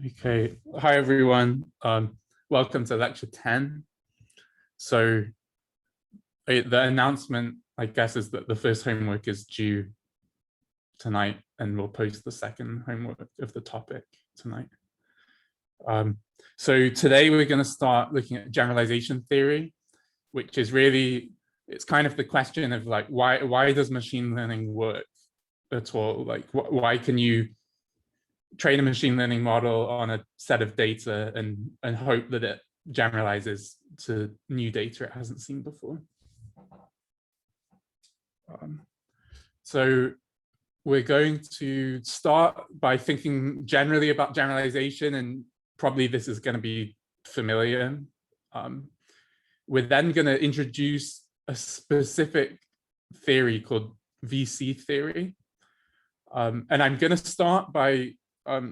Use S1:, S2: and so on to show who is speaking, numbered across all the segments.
S1: Okay, hi everyone. Welcome to lecture 10. So the announcement, I guess, is that the first homework is due tonight, and we'll post the second homework of the topic tonight. So today we're going to start looking at generalization theory, which is really, it's kind of the question of like, why does machine learning work at all? Like, why can you train a machine learning model on a set of data and hope that it generalizes to new data it hasn't seen before. So we're going to start by thinking generally about generalization, and probably this is going to be familiar. We're then going to introduce a specific theory called VC theory. And I'm going to start by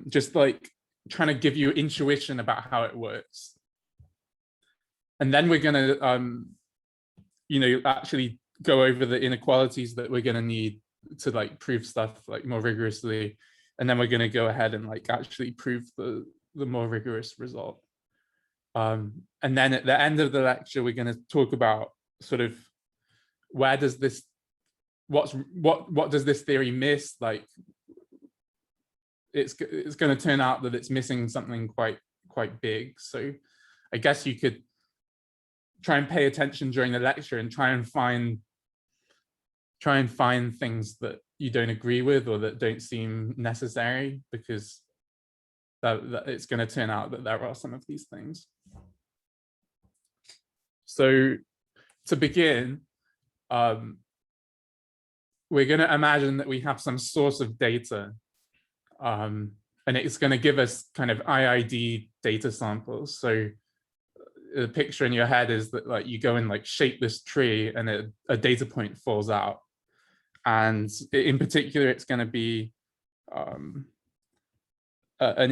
S1: just like trying to give you intuition about how it works. And then we're going to, actually go over the inequalities that we're going to need to like prove stuff like more rigorously. And then we're going to go ahead and like actually prove the more rigorous result. And then at the end of the lecture, we're going to talk about sort of where does this, what does this theory miss? Like, it's going to turn out that it's missing something quite big. So I guess you could try and pay attention during the lecture and try and find things that you don't agree with or that don't seem necessary, because that it's going to turn out that there are some of these things. So to begin, we're going to imagine that we have some source of data, and it's going to give us kind of IID data samples. So the picture in your head is that like you go and like shape this tree and a data point falls out. And in particular, it's going to be an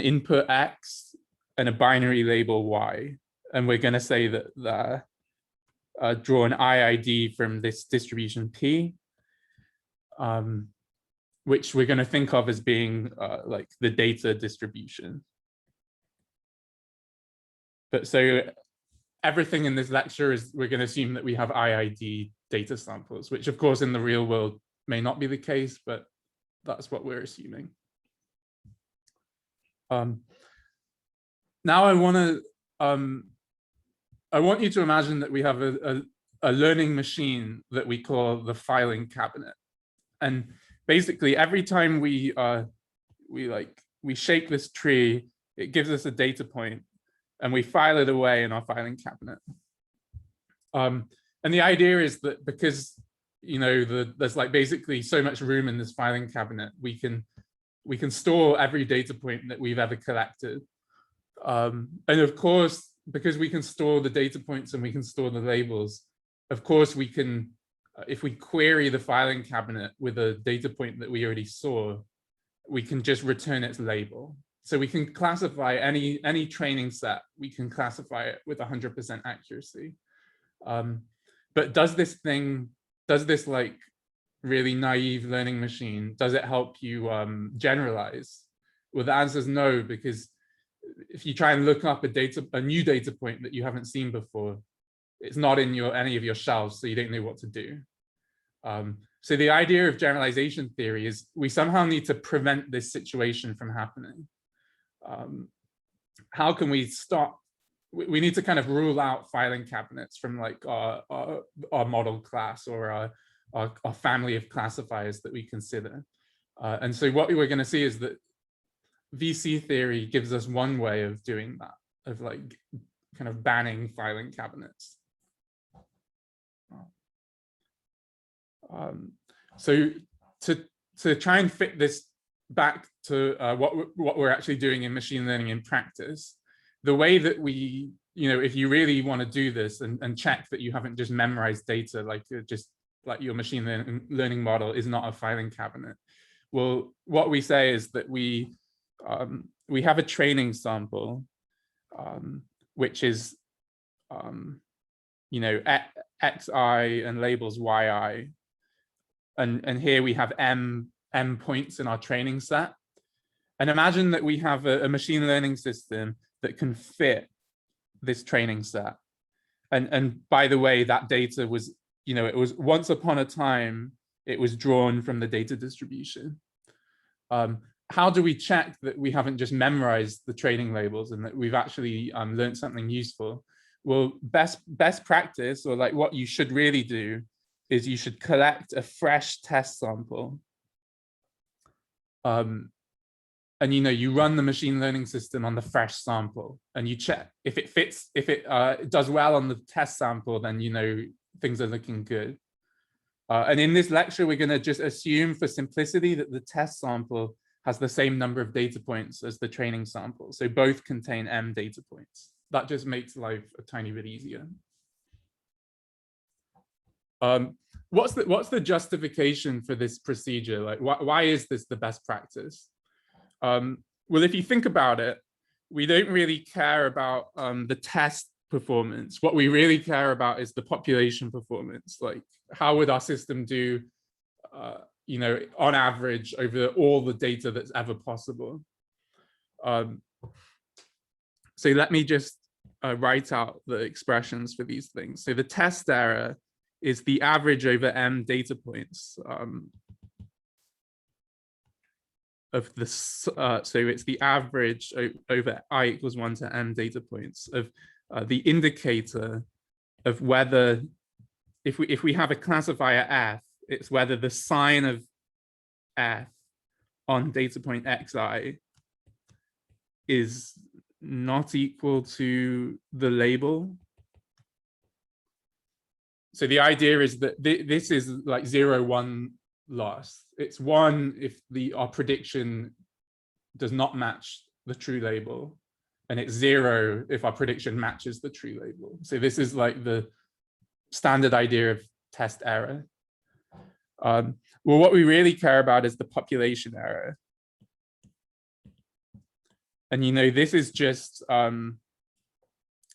S1: input X and a binary label Y. And we're going to say that draw an IID from this distribution P, which we're going to think of as being like the data distribution. But so everything in this lecture is, we're going to assume that we have IID data samples, which of course in the real world may not be the case, but that's what we're assuming. Now I want you to imagine that we have a learning machine that we call the filing cabinet. And basically every time we shake this tree, it gives us a data point and we file it away in our filing cabinet. And the idea is that because there's like basically so much room in this filing cabinet, we can store every data point that we've ever collected. And of course, because we can store the data points and we can store the labels, of course we can, if we query the filing cabinet with a data point that we already saw, we can just return its label. So we can classify any training set, we can classify it with 100% accuracy. But does this like really naive learning machine, does it help you generalize? Well, the answer is no, because if you try and look up a new data point that you haven't seen before, it's not in any of your shelves, so you don't know what to do. So the idea of generalization theory is we somehow need to prevent this situation from happening. How can we stop? We need to kind of rule out filing cabinets from like our model class or our family of classifiers that we consider. And so what we're going to see is that VC theory gives us one way of doing that, of like kind of banning filing cabinets. So to try and fit this back to what we're actually doing in machine learning in practice, the way that we, if you really want to do this and check that you haven't just memorized data, like just like your machine learning model is not a filing cabinet. Well, what we say is that we have a training sample, which is, xi and labels yi. And here we have m points in our training set. And imagine that we have a machine learning system that can fit this training set. And by the way, that data was, it was once upon a time, it was drawn from the data distribution. How do we check that we haven't just memorized the training labels and that we've actually learned something useful? Well, best practice, or like what you should really do, is you should collect a fresh test sample. And you run the machine learning system on the fresh sample, and you check if it fits, if it does well on the test sample, then things are looking good. And in this lecture, we're going to just assume for simplicity that the test sample has the same number of data points as the training sample. So both contain m data points. That just makes life a tiny bit easier. What's the justification for this procedure? Like, why is this the best practice? Well, if you think about it, we don't really care about the test performance. What we really care about is the population performance. Like, how would our system do, on average over all the data that's ever possible? So let me just write out the expressions for these things. So the test error is the average over m data points of this. So it's the average over I equals 1 to m data points of the indicator of whether, if we have a classifier f, it's whether the sign of f on data point xi is not equal to the label. So the idea is that this is like 0, 1 loss. It's 1 if our prediction does not match the true label, and it's 0 if our prediction matches the true label. So this is like the standard idea of test error. Well, what we really care about is the population error. And this is just,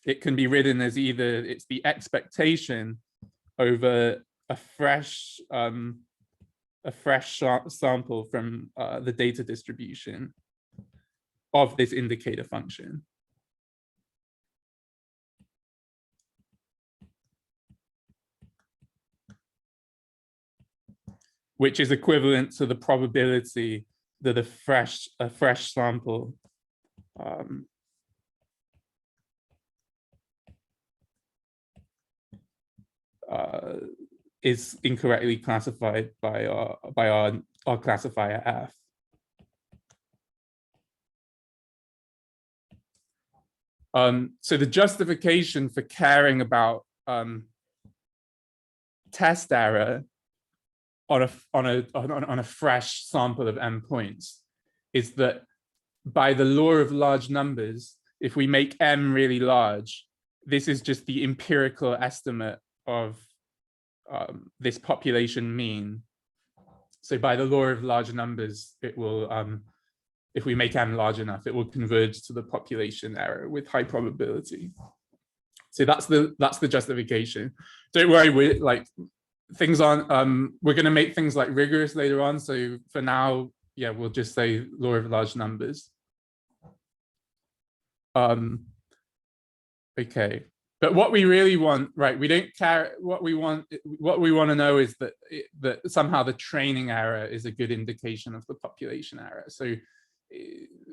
S1: it can be written as either it's the expectation over a fresh sample from the data distribution of this indicator function. Which is equivalent to the probability that a fresh sample is incorrectly classified by our classifier f. So the justification for caring about test error on a fresh sample of m points is that by the law of large numbers, if we make m really large, this is just the empirical estimate of this population mean. So by the law of large numbers, it will, if we make m large enough, it will converge to the population error with high probability. So that's the justification. Don't worry, we're like things aren't. We're going to make things like rigorous later on. So for now, yeah, we'll just say law of large numbers. Okay. But what we really want, right? We don't care what we want. What we want to know is that somehow the training error is a good indication of the population error. So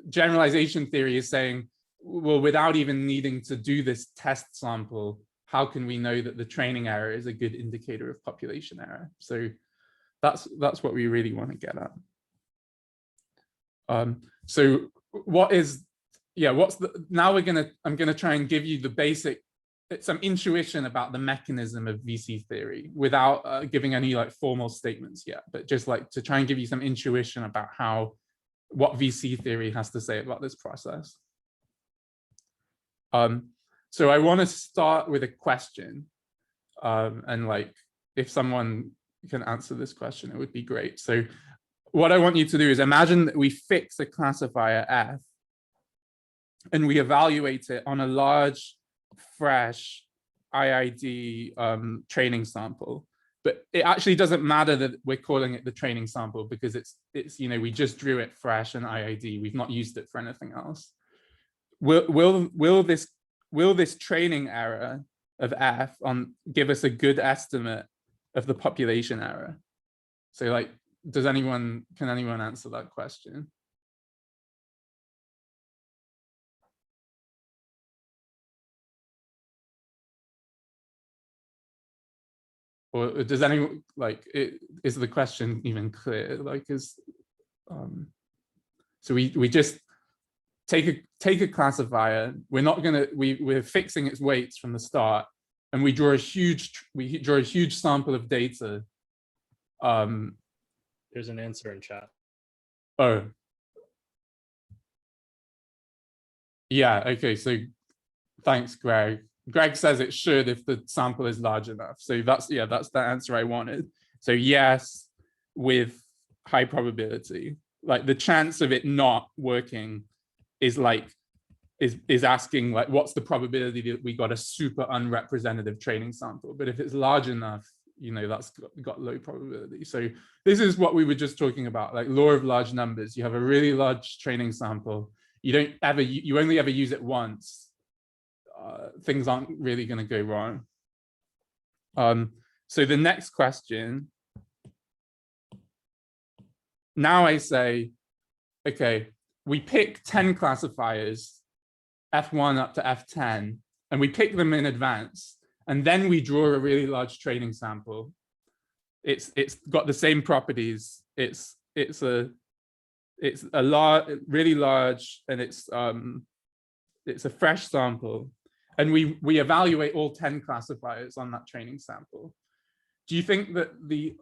S1: generalization theory is saying, well, without even needing to do this test sample, how can we know that the training error is a good indicator of population error? So that's what we really want to get at. So what is, yeah, I'm gonna try and give you the basic, some intuition about the mechanism of VC theory without giving any like formal statements yet, but just like to try and give you some intuition about what VC theory has to say about this process. So I want to start with a question, and like if someone can answer this question, it would be great. So what I want you to do is imagine that we fix a classifier f and we evaluate it on a large, fresh IID training sample. but it actually doesn't matter that we're calling it the training sample, because it's we just drew it fresh and IID. We've not used it for anything else. Will this training error of F give us a good estimate of the population error? So like, can anyone answer that question? Or does anyone, like, is the question even clear? Like, so we just take a classifier. We're fixing its weights from the start, and we draw a huge sample of data.
S2: There's an answer in chat.
S1: Oh, yeah. Okay. So thanks, Greg. Greg says it should if the sample is large enough. So that's the answer I wanted. So yes, with high probability. Like the chance of it not working is asking like, what's the probability that we got a super unrepresentative training sample? But if it's large enough, that's got low probability. So this is what we were just talking about, like law of large numbers. You have a really large training sample. You only ever use it once. Things aren't really going to go wrong. So the next question. Now I say, okay, we pick 10 classifiers, F1 up to F10, and we pick them in advance. And then we draw a really large training sample. It's got the same properties. It's a really large, and it's a fresh sample. And we evaluate all 10 classifiers on that training sample. Do you think that the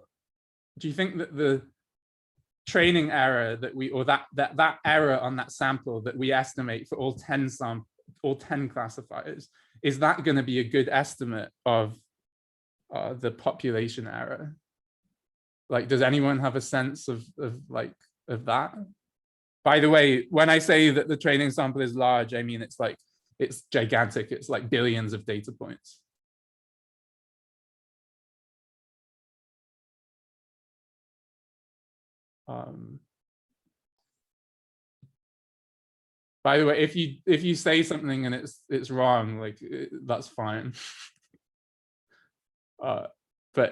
S1: training error that error on that sample that we estimate for all 10 classifiers, is that going to be a good estimate of the population error? Like, does anyone have a sense of that? By the way, when I say that the training sample is large, I mean it's gigantic. It's like billions of data points. By the way, if you say something and it's wrong, like that's fine. But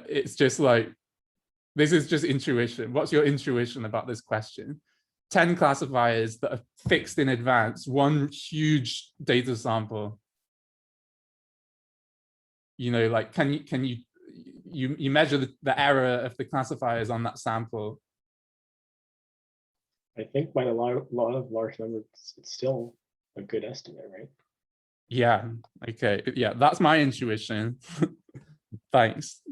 S1: it's just like, this is just intuition. What's your intuition about this question? 10 classifiers that are fixed in advance, one huge data sample. Like, can you measure the error of the classifiers on that sample?
S2: I think by a lot of large numbers, it's still a good estimate, right?
S1: Yeah. Okay. Yeah, that's my intuition. Thanks.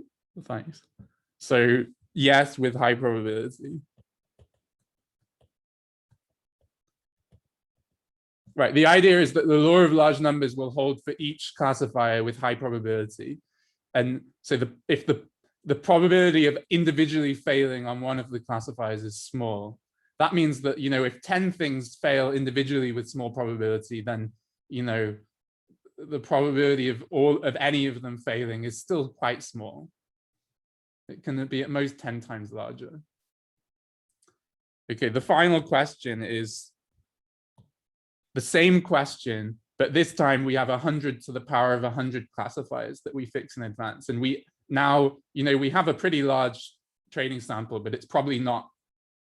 S1: So yes, with high probability. Right. The idea is that the law of large numbers will hold for each classifier with high probability. And so if the probability of individually failing on one of the classifiers is small, that means that, if 10 things fail individually with small probability, then, the probability of any of them failing is still quite small. It can be at most 10 times larger. Okay, the final question is the same question, but this time we have 100 to the power of 100 classifiers that we fix in advance. And we have a pretty large training sample, but it's probably not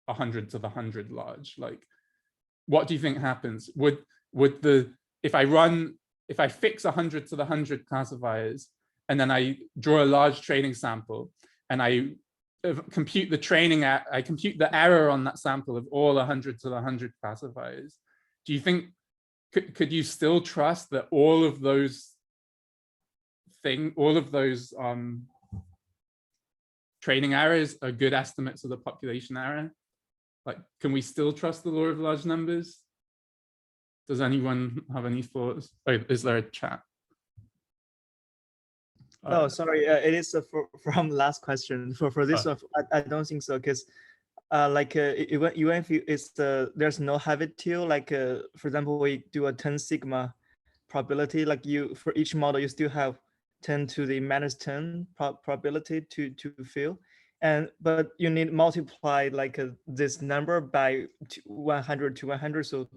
S1: 100 to the 100 large. Like, what do you think happens? If I fix 100 to the 100 classifiers, and then I draw a large training sample, and I compute the error on that sample of all 100 to the 100 classifiers, do you think, could you still trust that all of those training errors are good estimates of the population error? Like, can we still trust the law of large numbers? Does anyone have any thoughts? Oh, is there a chat?
S3: Oh, sorry. It is from last question. For this one, I don't think so, because even if there's no habit till, for example, we do a 10 sigma probability, for each model, you still have 10 to the minus 10 probability to fail. But you need multiply like this number by 100 to 100. So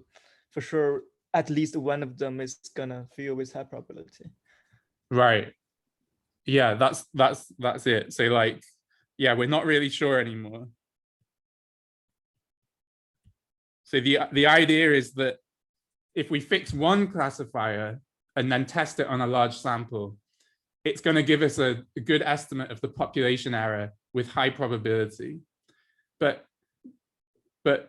S3: for sure, at least one of them is gonna fail with high probability.
S1: Right. Yeah, that's it. So like, yeah, we're not really sure anymore. So the idea is that if we fix one classifier and then test it on a large sample, it's going to give us a good estimate of the population error with high probability. But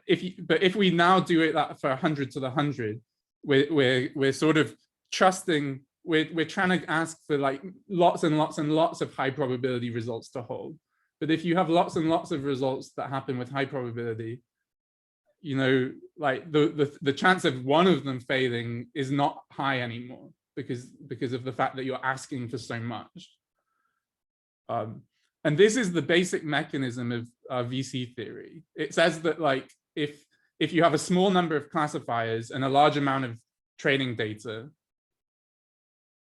S1: if we now do it that for 100 to the 100, we're sort of trusting, we're trying to ask for like lots and lots and lots of high probability results to hold. But if you have lots and lots of results that happen with high probability, you know, like the chance of one of them failing is not high anymore because of the fact that you're asking for so much. And this is the basic mechanism of VC theory. It says that like if you have a small number of classifiers and a large amount of training data,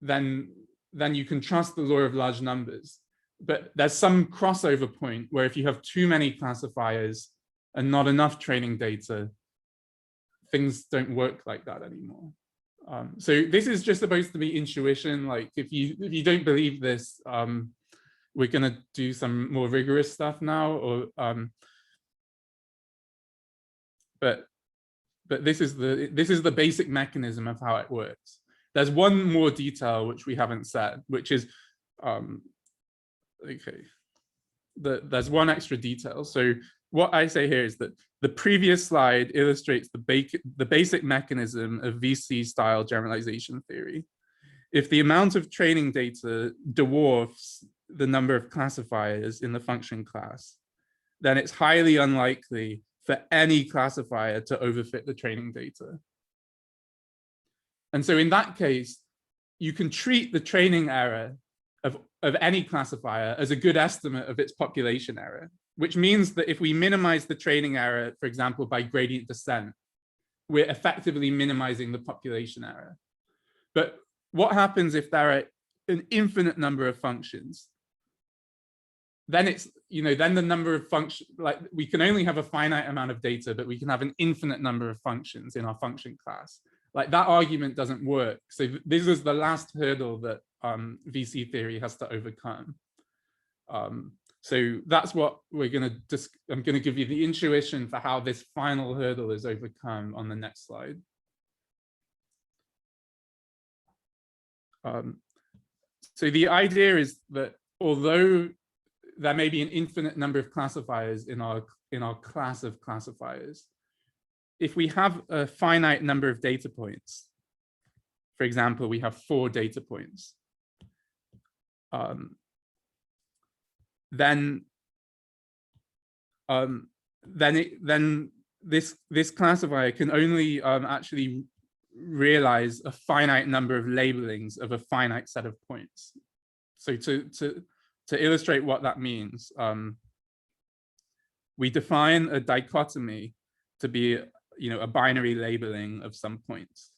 S1: then you can trust the law of large numbers. But there's some crossover point where if you have too many classifiers and not enough training data, things don't work like that anymore. So this is just supposed to be intuition. Like if you don't believe this, we're gonna do some more rigorous stuff now. Or but this is the basic mechanism of how it works. There's one more detail which we haven't said, which is okay. There's one extra detail. So what I say here is that the previous slide illustrates the basic mechanism of VC style generalization theory. If the amount of training data dwarfs the number of classifiers in the function class, then it's highly unlikely for any classifier to overfit the training data. And so in that case, you can treat the training error of any classifier as a good estimate of its population error, which means that if we minimize the training error, for example, by gradient descent, we're effectively minimizing the population error. But what happens if there are an infinite number of functions? Then it's, you know, then the number of functions, like we can only have a finite amount of data, but we can have an infinite number of functions in our function class. Like that argument doesn't work. So this is the last hurdle that VC theory has to overcome. So that's what we're going to I'm going to give you the intuition for how this final hurdle is overcome on the next slide. So the idea is that although there may be an infinite number of classifiers in our class of classifiers, if we have a finite number of data points, for example, we have 4 data points, then this classifier can only actually realize a finite number of labelings of a finite set of points. So to illustrate what that means, we define a dichotomy to be, you know, a binary labeling of some points.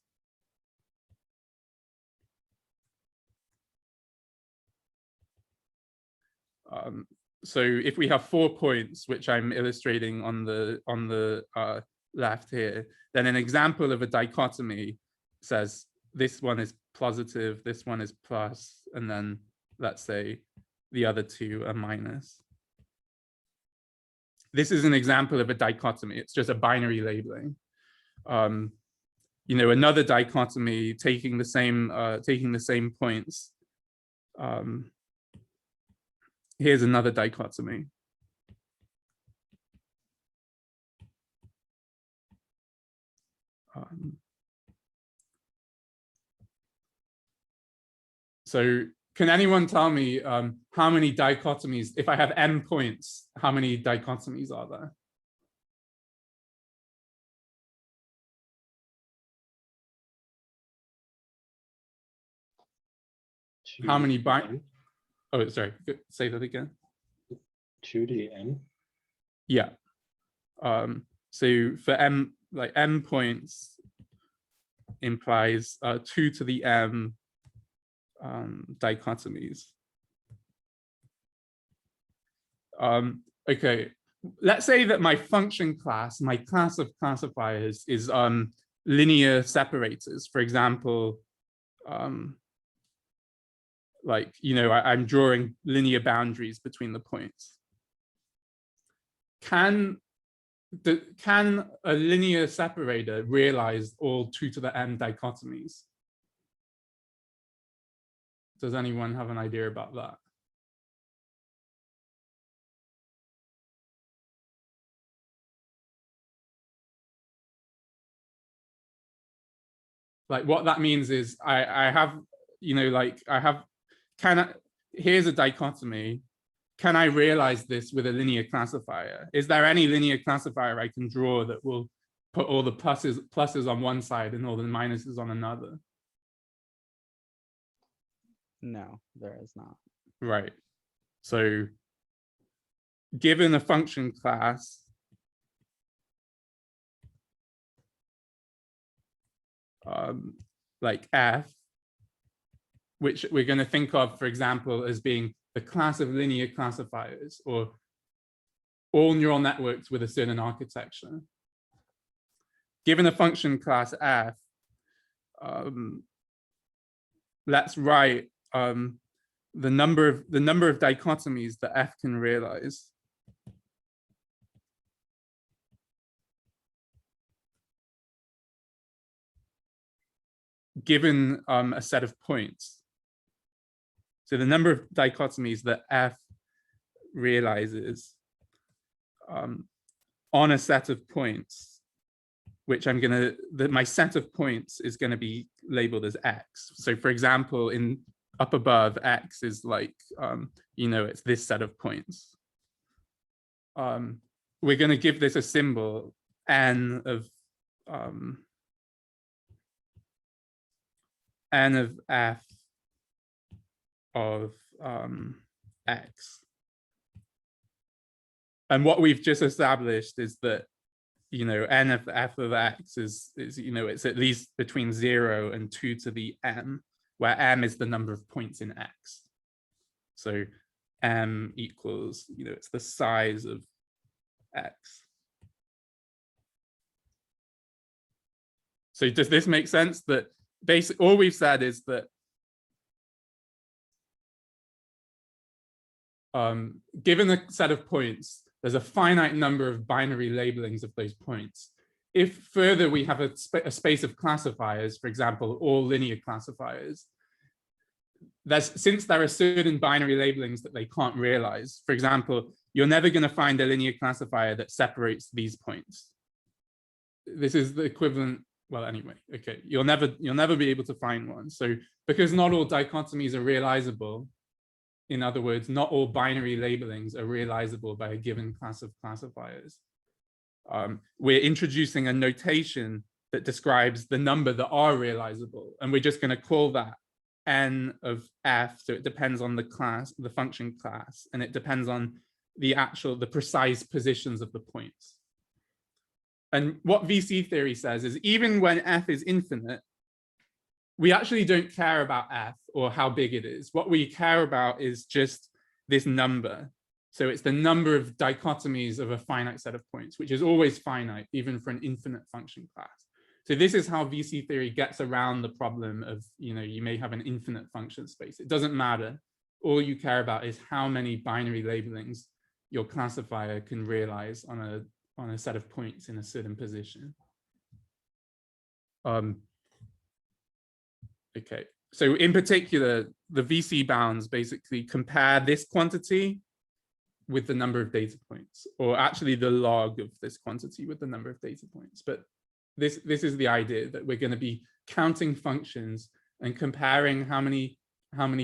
S1: So if we have 4 points, which I'm illustrating on the left here, then an example of a dichotomy says this one is positive, this one is plus, and then let's say the other 2 are minus. This is an example of a dichotomy. It's just a binary labeling. You know, another dichotomy taking the same points. Here's another dichotomy. So can anyone tell me how many dichotomies, if I have n points, how many dichotomies are there? How many oh, sorry, say that again.
S2: 2 to the n?
S1: Yeah. So for m, like m points implies 2 to the m dichotomies. Okay, let's say that my function class, my class of classifiers is linear separators. For example, like, you know, I'm drawing linear boundaries between the points. Can a linear separator realize all 2 to the n dichotomies? Does anyone have an idea about that? Like, what that means is I have, you know, like here's a dichotomy. Can I realize this with a linear classifier? Is there any linear classifier I can draw that will put all the pluses on one side and all the minuses on another?
S4: No, there is not.
S1: Right. So given a function class, like f, which we're going to think of, for example, as being the class of linear classifiers, or all neural networks with a certain architecture. Given a function class f, let's write the number of dichotomies that f can realize. Given a set of points. So the number of dichotomies that f realizes on a set of points, which my set of points is going to be labeled as x. So for example, in up above, x is like, you know, it's this set of points. We're going to give this a symbol, n of f of x. And what we've just established is that, you know, n of f of x is, you know, it's at least between 0 and 2 to the m, where m is the number of points in x. So m equals, you know, it's the size of x. So does this make sense? That basically all we've said is that given a set of points, there's a finite number of binary labelings of those points. If further we have a space of classifiers, for example, all linear classifiers, since there are certain binary labelings that they can't realize. For example, you're never going to find a linear classifier that separates these points. This is the equivalent. Well, anyway, okay, you'll never be able to find one. So because not all dichotomies are realizable, in other words, not all binary labelings are realizable by a given class of classifiers, we're introducing a notation that describes the number that are realizable, and we're just going to call that n of f. So it depends on the class, the function class, and it depends on the precise positions of the points. And what VC theory says is even when f is infinite, we actually don't care about f or how big it is. What we care about is just this number. So it's the number of dichotomies of a finite set of points, which is always finite, even for an infinite function class. So this is how VC theory gets around the problem of, you know, you may have an infinite function space. It doesn't matter. All you care about is how many binary labelings your classifier can realize on a set of points in a certain position. Okay, so in particular, the VC bounds basically compare this quantity with the number of data points, or actually the log of this quantity with the number of data points. But this is the idea that we're going to be counting functions and comparing how many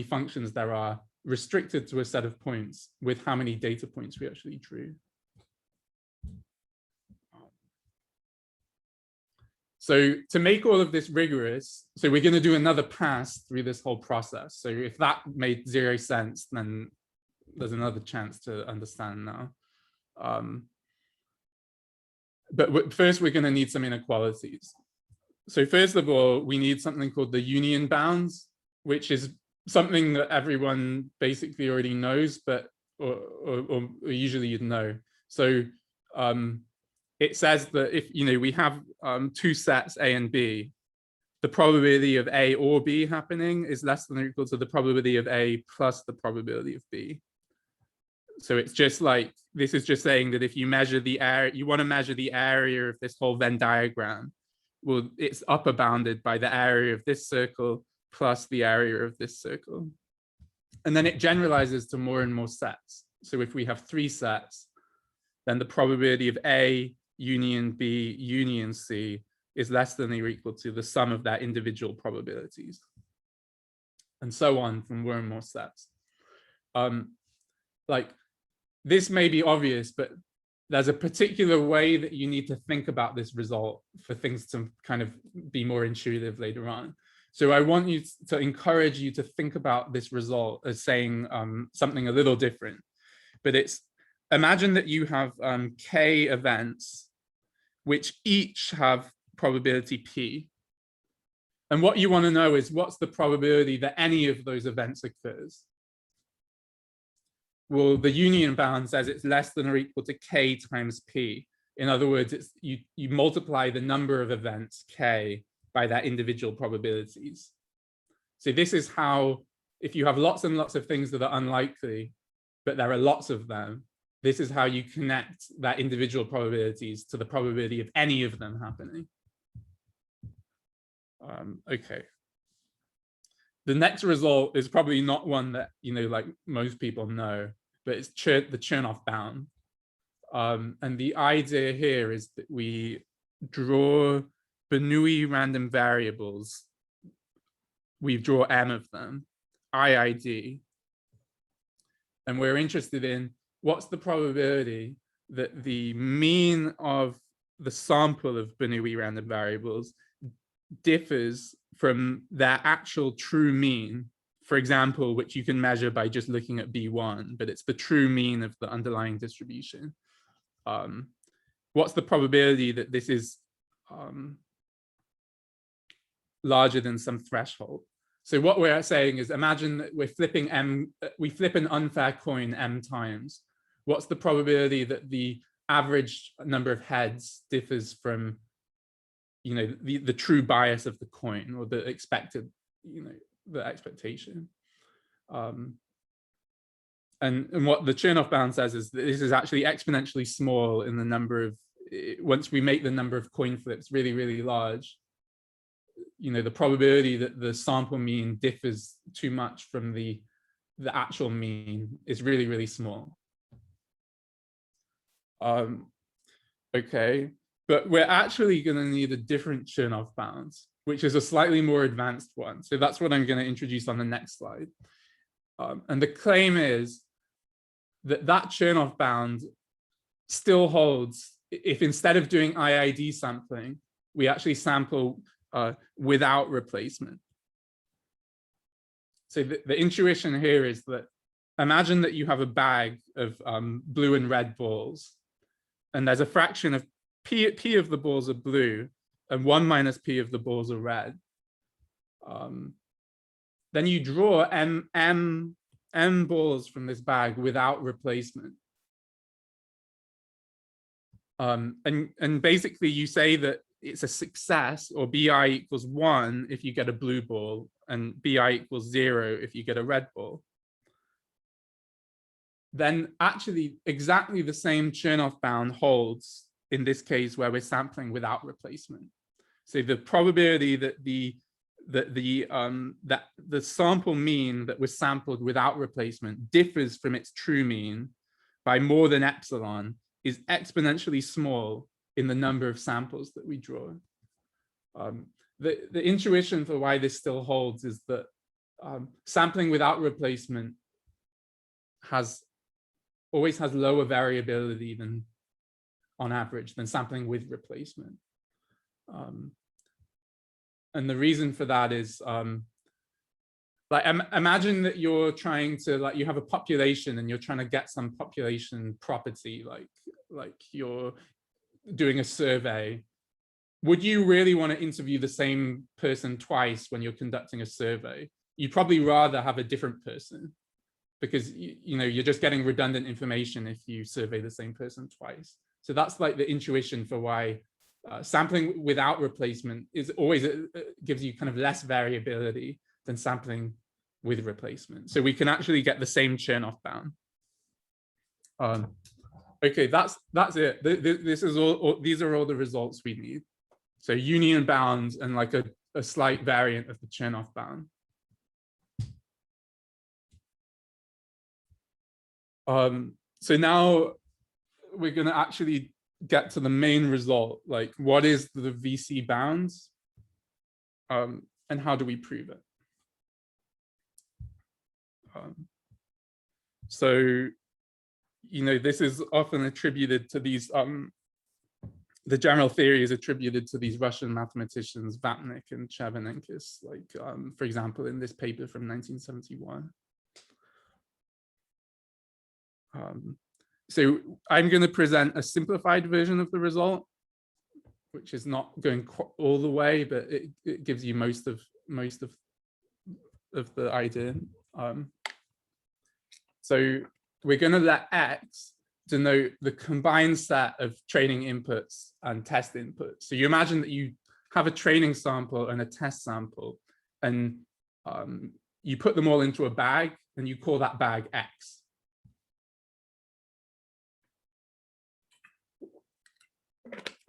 S1: functions there are restricted to a set of points with how many data points we actually drew. So to make all of this rigorous, so we're going to do another pass through this whole process. So if that made 0 sense, then there's another chance to understand now. But first, we're going to need some inequalities. So first of all, we need something called the union bounds, which is something that everyone basically already knows, but or usually you'd know. So it says that if we have two sets A and B, the probability of A or B happening is less than or equal to the probability of A plus the probability of B. So it's just like, this is just saying that if you measure the area, you want to measure the area of this whole Venn diagram, well, it's upper bounded by the area of this circle plus the area of this circle. And then it generalizes to more and more sets. So if we have 3 sets, then the probability of A union B union C is less than or equal to the sum of their individual probabilities. And so on from more and more sets. Like, this may be obvious, but there's a particular way that you need to think about this result for things to kind of be more intuitive later on. So I want you to encourage you to think about this result as saying something a little different. But it's, imagine that you have K events, which each have probability P. And what you want to know is, what's the probability that any of those events occurs? Well, the union bound says it's less than or equal to K times P. In other words, it's you multiply the number of events K by their individual probabilities. So this is how, if you have lots and lots of things that are unlikely, but there are lots of them, this is how you connect that individual probabilities to the probability of any of them happening. Okay. The next result is probably not one that, like most people know, but it's the Chernoff bound. And the idea here is that we draw Bernoulli random variables. We draw M of them, IID. And we're interested in what's the probability that the mean of the sample of Bernoulli random variables differs from their actual true mean, for example, which you can measure by just looking at B1, but it's the true mean of the underlying distribution. What's the probability that this is larger than some threshold? So what we're saying is, imagine that we're flipping we flip an unfair coin M times. What's the probability that the average number of heads differs from the true bias of the coin, or the expected, the expectation. And what the Chernoff bound says is that this is actually exponentially small in the number of, once we make the number of coin flips really, really large, the probability that the sample mean differs too much from the actual mean is really, really small. Okay. But we're actually going to need a different Chernoff bound, which is a slightly more advanced one. So that's what I'm going to introduce on the next slide. And the claim is that that Chernoff bound still holds if, instead of doing IID sampling, we actually sample without replacement. So the intuition here is that, imagine that you have a bag of blue and red balls, and there's a fraction of P of the balls are blue and 1 minus P of the balls are red. Then you draw M balls from this bag without replacement. And basically you say that it's a success, or BI equals 1 if you get a blue ball, and BI equals 0 if you get a red ball. Then actually exactly the same Chernoff bound holds in this case where we're sampling without replacement. So the probability that the sample mean that was sampled without replacement differs from its true mean by more than epsilon is exponentially small in the number of samples that we draw. The intuition for why this still holds is that sampling without replacement always has lower variability than, on average, than sampling with replacement. And the reason for that is, imagine that you're trying to, you have a population and you're trying to get some population property, like you're doing a survey. Would you really want to interview the same person twice when you're conducting a survey? you'd probably rather have a different person, because you're just getting redundant information if you survey the same person twice. So that's like the intuition for why sampling without replacement is always gives you kind of less variability than sampling with replacement. So we can actually get the same Chernoff bound. Okay, that's it. This is all. These are all the results we need. So union bound and like a slight variant of the Chernoff bound. So now we're going to actually get to the main result, like what is the VC bounds, and how do we prove it? So, this is often attributed to these, the general theory is attributed to these Russian mathematicians, Vapnik and Chervonenkis, like, for example, in this paper from 1971. So I'm going to present a simplified version of the result, which is not going all the way, but it gives you most of the idea. So we're going to let X denote the combined set of training inputs and test inputs. So you imagine that you have a training sample and a test sample, and you put them all into a bag, and you call that bag X.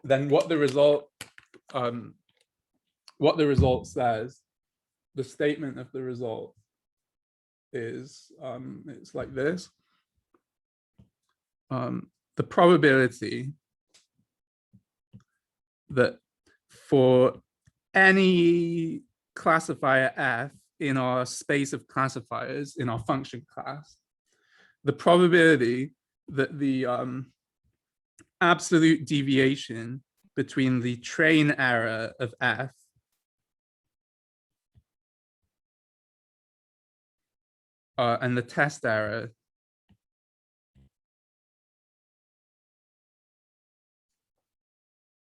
S1: Then what the result says, the statement of the result is it's like this. The probability that for any classifier F in our space of classifiers in our function class, the probability that the absolute deviation between the train error of F and the test error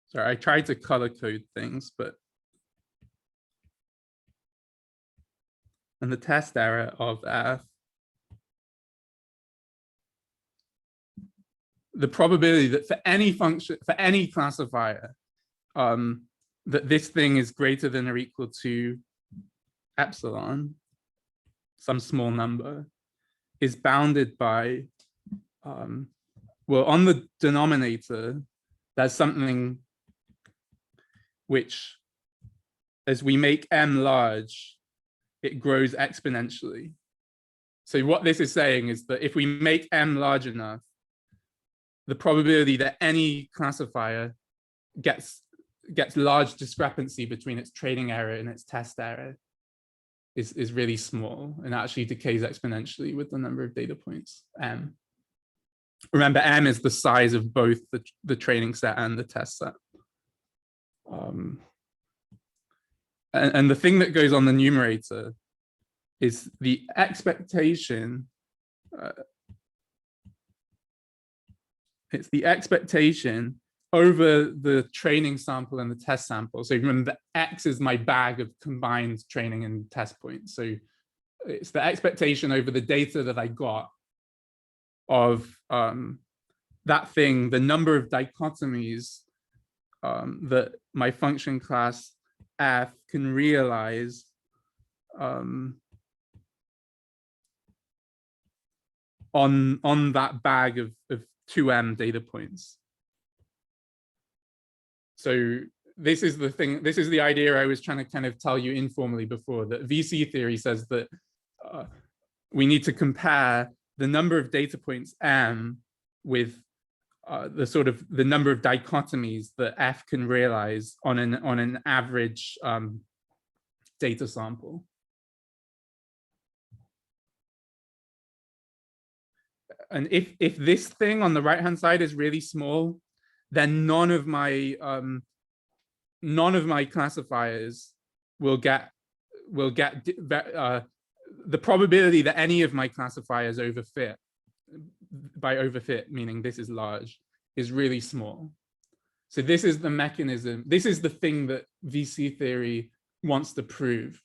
S1: sorry, I tried to color code things, but and the test error of F, the probability that for any function, for any classifier, that this thing is greater than or equal to epsilon, some small number, is bounded by, well, on the denominator, there's something which, as we make m large, it grows exponentially. So what this is saying is that if we make m large enough, the probability that any classifier gets large discrepancy between its training error and its test error is really small, and actually decays exponentially with the number of data points, m. Remember, m is the size of both the training set and the test set. And the thing that goes on the numerator is the expectation. It's the expectation over the training sample and the test sample. So remember, X is my bag of combined training and test points. So it's the expectation over the data that I got of that thing, the number of dichotomies that my function class F can realize on that bag of 2m data points. So this is the thing, this is the idea I was trying to kind of tell you informally before, that VC theory says that we need to compare the number of data points m with the number of dichotomies that F can realize on an average data sample. And if this thing on the right hand side is really small, then none of my classifiers will get the probability that any of my classifiers overfit, by overfit meaning this is large, is really small. So this is the mechanism, this is the thing that VC theory wants to prove.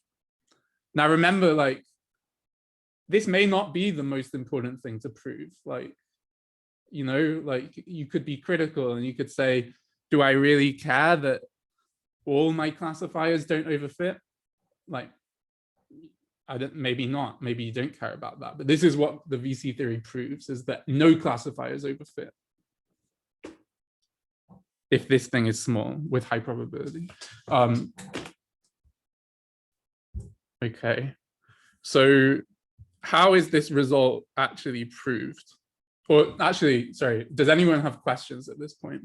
S1: Now, remember, like, this may not be the most important thing to prove. Like, you know, like you could be critical and you could say, do I really care that all my classifiers don't overfit? Like, maybe not, maybe you don't care about that, but this is what the VC theory proves, is that no classifiers overfit if this thing is small with high probability. Okay, so how is this result actually proved? Or actually, sorry, does anyone have questions at this point?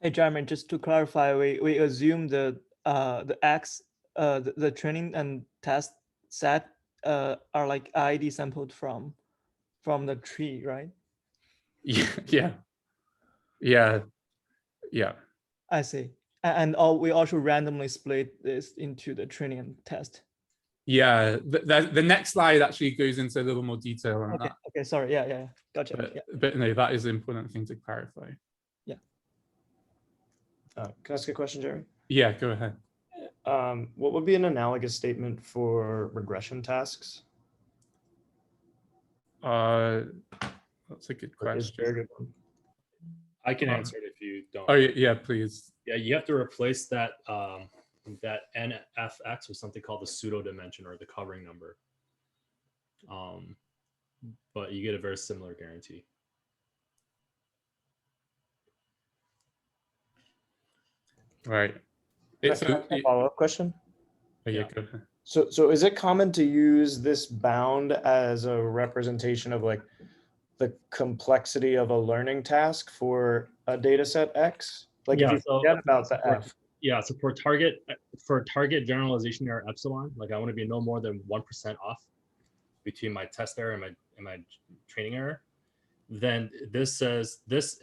S3: Hey, Jeremy, just to clarify, we assume the X, the training and test set are like ID sampled from the tree, right?
S1: Yeah.
S3: I see. And we also randomly split this into the training and test.
S1: Yeah, the next slide actually goes into a little more detail on that.
S3: Okay, sorry. Yeah. Gotcha.
S1: But no, that is an important thing to clarify.
S3: Yeah.
S5: Can I ask a question, Jerry?
S1: Yeah, go ahead.
S5: What would be an analogous statement for regression tasks?
S1: That's a good question.
S5: Very good one.
S6: I can answer it if you don't.
S1: Oh yeah, please.
S6: Yeah, you have to replace that that NFX with something called the pseudo dimension or the covering number. But you get a very similar guarantee.
S1: Right.
S5: It's a follow-up question.
S1: Oh, yeah, go ahead.
S5: So is it common to use this bound as a representation of like the complexity of a learning task for a data set X? Like if you forget about the F.
S6: Yeah, so for target generalization error epsilon, like I want to be no more than 1% off between my test error and my training error. Then this says this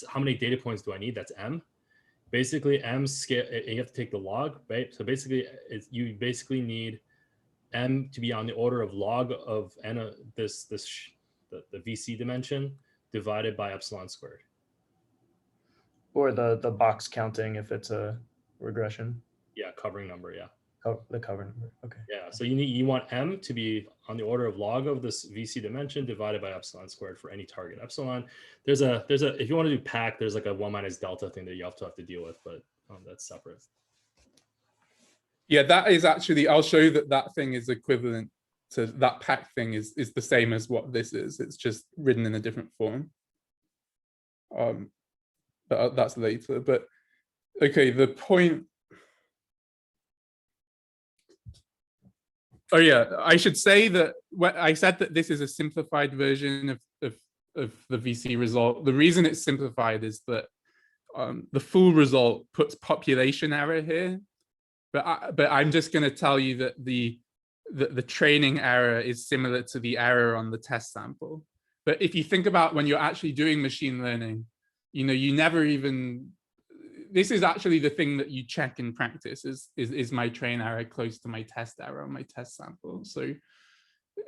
S6: how many data points do I need? That's M. Basically, M scale, you have to take the log, right? So basically, you basically need M to be on the order of log of N the VC dimension divided by epsilon squared.
S5: Or the box counting if it's a regression.
S6: Yeah, covering number, yeah.
S5: The cover number, okay.
S6: Yeah, so you want M to be on the order of log of this VC dimension divided by epsilon squared for any target epsilon. There's a if you want to do pack, there's like a 1 minus delta thing that you have to deal with, but that's separate.
S1: Yeah, that is actually, I'll show that thing is equivalent to that pack thing is the same as what this is. It's just written in a different form. But that's later. But okay, the point. Oh yeah, I should say that when I said that this is a simplified version of the VC result, the reason it's simplified is that the full result puts population error here, but I'm just going to tell you that the training error is similar to the error on the test sample. But if you think about when you're actually doing machine learning, you know, you never even, this is actually the thing that you check in practice is my train error close to my test error on my test sample. So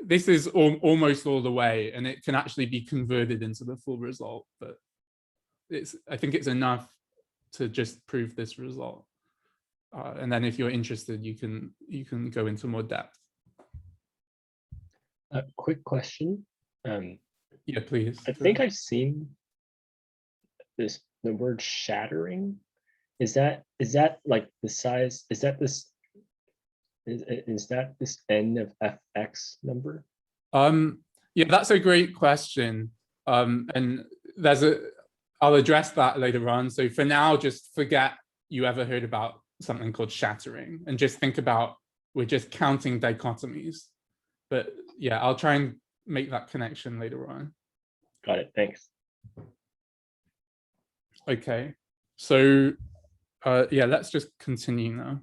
S1: this is almost all the way, and it can actually be converted into the full result, but I think it's enough to just prove this result. And then if you're interested, you can go into more depth.
S2: A quick question.
S1: Yeah, please.
S2: I think I've seen the word shattering. Is that like the size? Is that this N of Fx number?
S1: Yeah, that's a great question. And I'll address that later on. So for now, just forget you ever heard about something called shattering and just think about we're just counting dichotomies. But yeah, I'll try and make that connection later on.
S2: Got it. Thanks.
S1: Okay, so yeah, let's just continue now.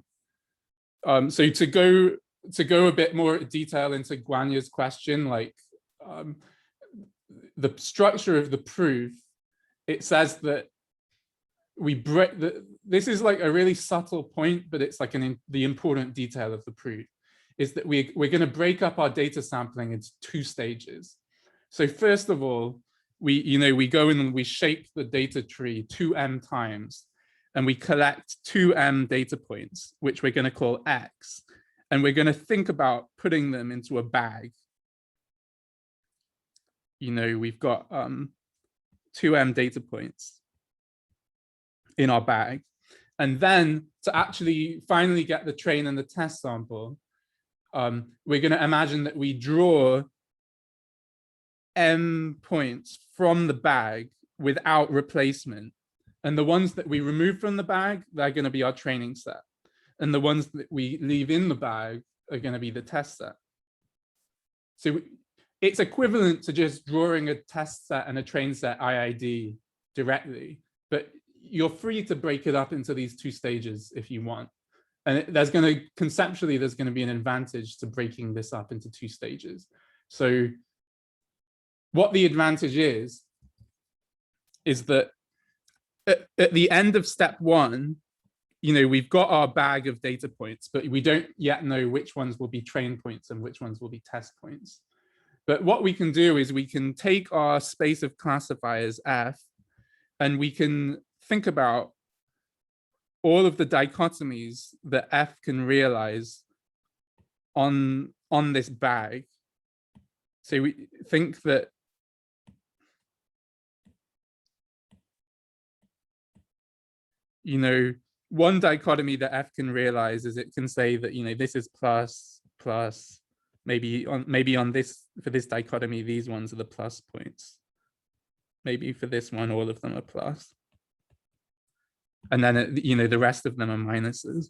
S1: So to go a bit more detail into Guanya's question, like the structure of the proof, it says that we break this is like a really subtle point, but it's like the important detail of the proof is that we're going to break up our data sampling into 2 stages. So first of all, we go in and we shape the data tree 2m times, and we collect 2m data points, which we're going to call x. and we're going to think about putting them into a bag. You know, we've got 2M data points in our bag. And then to actually finally get the train and the test sample, we're going to imagine that we draw M points from the bag without replacement. And the ones that we remove from the bag, they're going to be our training set. And the ones that we leave in the bag are going to be the test set. So it's equivalent to just drawing a test set and a train set IID directly, but you're free to break it up into these two stages if you want. And there's going to, conceptually, there's going to be an advantage to breaking this up into two stages. So what the advantage is that at the end of step one, you know, we've got our bag of data points, but we don't yet know which ones will be train points and which ones will be test points. But what we can do is we can take our space of classifiers F, and we can think about all of the dichotomies that F can realize on this bag. So we think that you know, one dichotomy that F can realize is it can say that, you know, this is plus, maybe on this, for this dichotomy, these ones are the plus points. Maybe for this one, all of them are plus. And then, you know, the rest of them are minuses.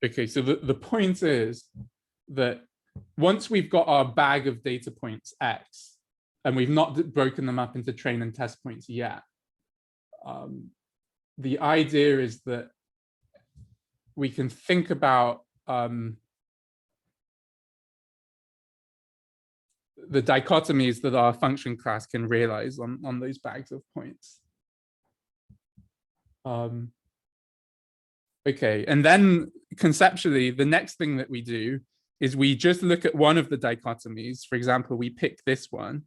S1: Okay, so the point is that once we've got our bag of data points X, and we've not broken them up into train and test points yet, the idea is that we can think about the dichotomies that our function class can realize on those bags of points. Okay, and then conceptually, the next thing that we do is we just look at one of the dichotomies. For example, we pick this one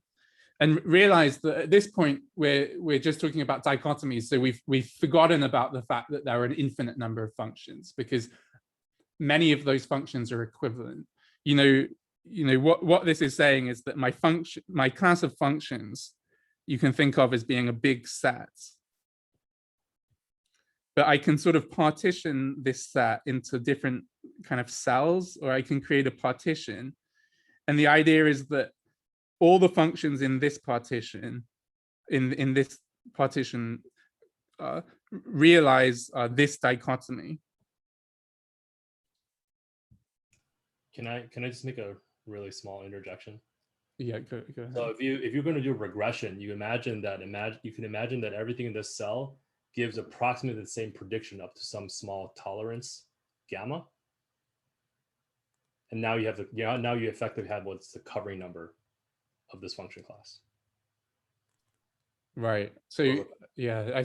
S1: and realize that at this point, we're just talking about dichotomies. So we've forgotten about the fact that there are an infinite number of functions, because many of those functions are equivalent. You know what this is saying is that my class of functions you can think of as being a big set. But I can sort of partition this set into different kind of cells, or I can create a partition. And the idea is that all the functions in this partition, realize this dichotomy.
S6: Can I just make a really small interjection?
S1: Yeah, go ahead.
S6: So if you're going to do regression, you can imagine that everything in this cell gives approximately the same prediction up to some small tolerance gamma. And now you have now you effectively have what's the covering number of this function class.
S1: Right. So yeah,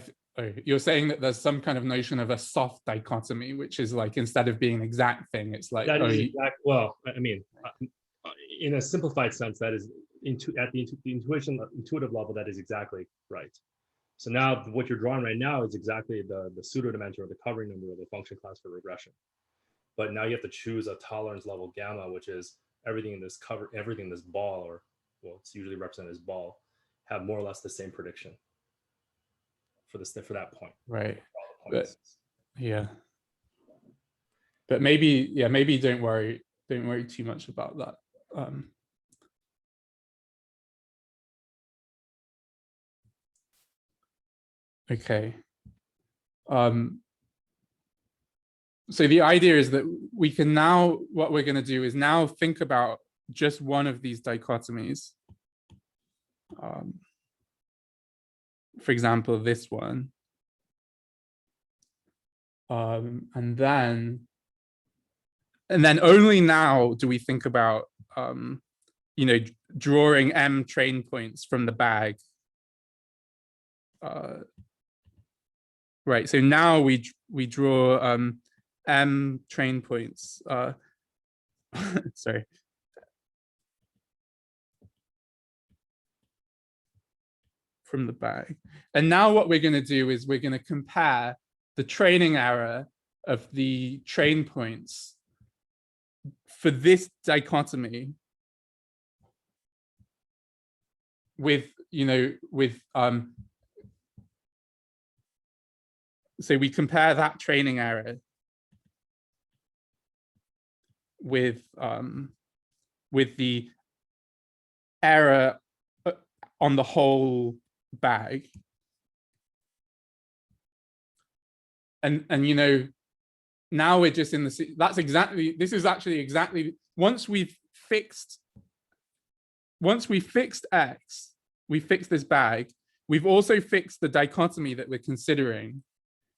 S1: you're saying that there's some kind of notion of a soft dichotomy, which is like, instead of being an exact thing, it's like,
S6: that is exact. Well, I mean, in a simplified sense, that is at the intuitive level, that is exactly right. So now what you're drawing right now is exactly the pseudo dimension or the covering number of the function class for regression. But now you have to choose a tolerance level gamma, which is everything in this ball, or well, it's usually represented as ball, have more or less the same prediction for that point.
S1: Right. But, yeah. But maybe don't worry too much about that. Okay. So the idea is that we can now, what we're going to do is now think about just one of these dichotomies. For example, this one. And then only now do we think about, you know, drawing M train points from the bag. Right, so now we draw M train points. Sorry. from the bag. And now what we're going to do is we're going to compare the training error of the train points for this dichotomy with, so we compare that training error with the error on the whole bag. And now we're just in the, this is actually exactly, once we fixed X, we fixed this bag, we've also fixed the dichotomy that we're considering.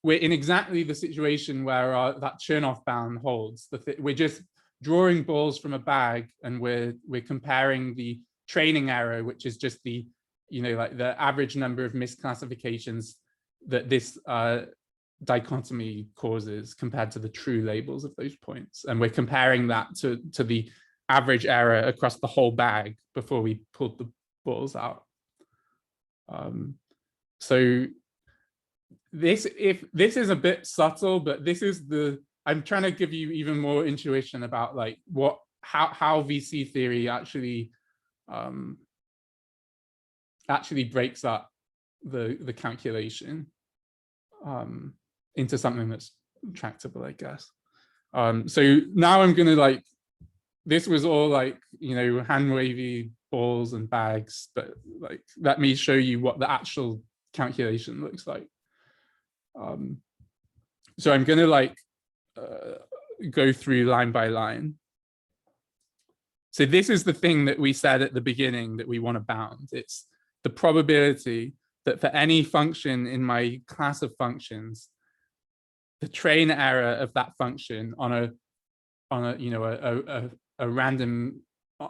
S1: We're in exactly the situation where that Chernoff bound holds. We're just drawing balls from a bag, and we're comparing the training error, which is just the, like the average number of misclassifications that this dichotomy causes compared to the true labels of those points. And we're comparing that to the average error across the whole bag before we pulled the balls out. So this is a bit subtle, but this is I'm trying to give you even more intuition about like how VC theory actually breaks up the calculation into something that's tractable, I guess. So now I'm gonna like, this was all like, hand wavy balls and bags, but like, let me show you what the actual calculation looks like. So I'm gonna like go through line by line. So this is the thing that we said at the beginning that we want to bound. It's the probability that for any function in my class of functions, the train error of that function on a random,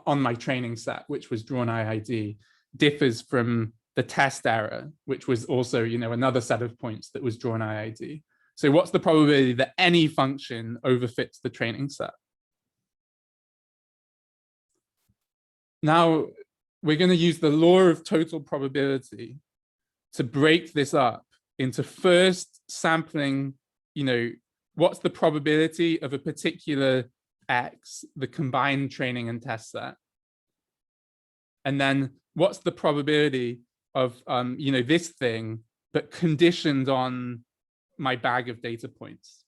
S1: on my training set, which was drawn IID, differs from the test error, which was also, another set of points that was drawn IID. So what's the probability that any function overfits the training set? Now, we're going to use the law of total probability to break this up into first sampling, what's the probability of a particular X, the combined training and test set? And then what's the probability of, this thing, but conditioned on my bag of data points?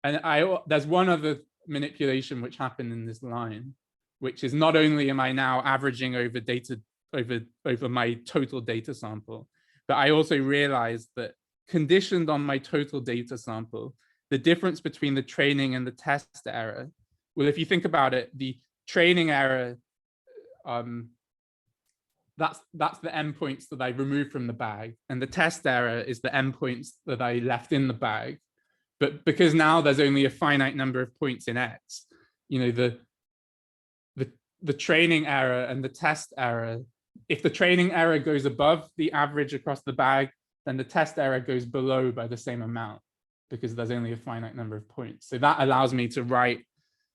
S1: And there's one other manipulation which happened in this line, which is not only am I now averaging over data over my total data sample, but I also realized that conditioned on my total data sample, the difference between the training and the test error, well, if you think about it, the training error, that's the endpoints that I removed from the bag, and the test error is the endpoints that I left in the bag. But because now there's only a finite number of points in X, the training error and the test error, if the training error goes above the average across the bag, then the test error goes below by the same amount, because there's only a finite number of points. So that allows me to write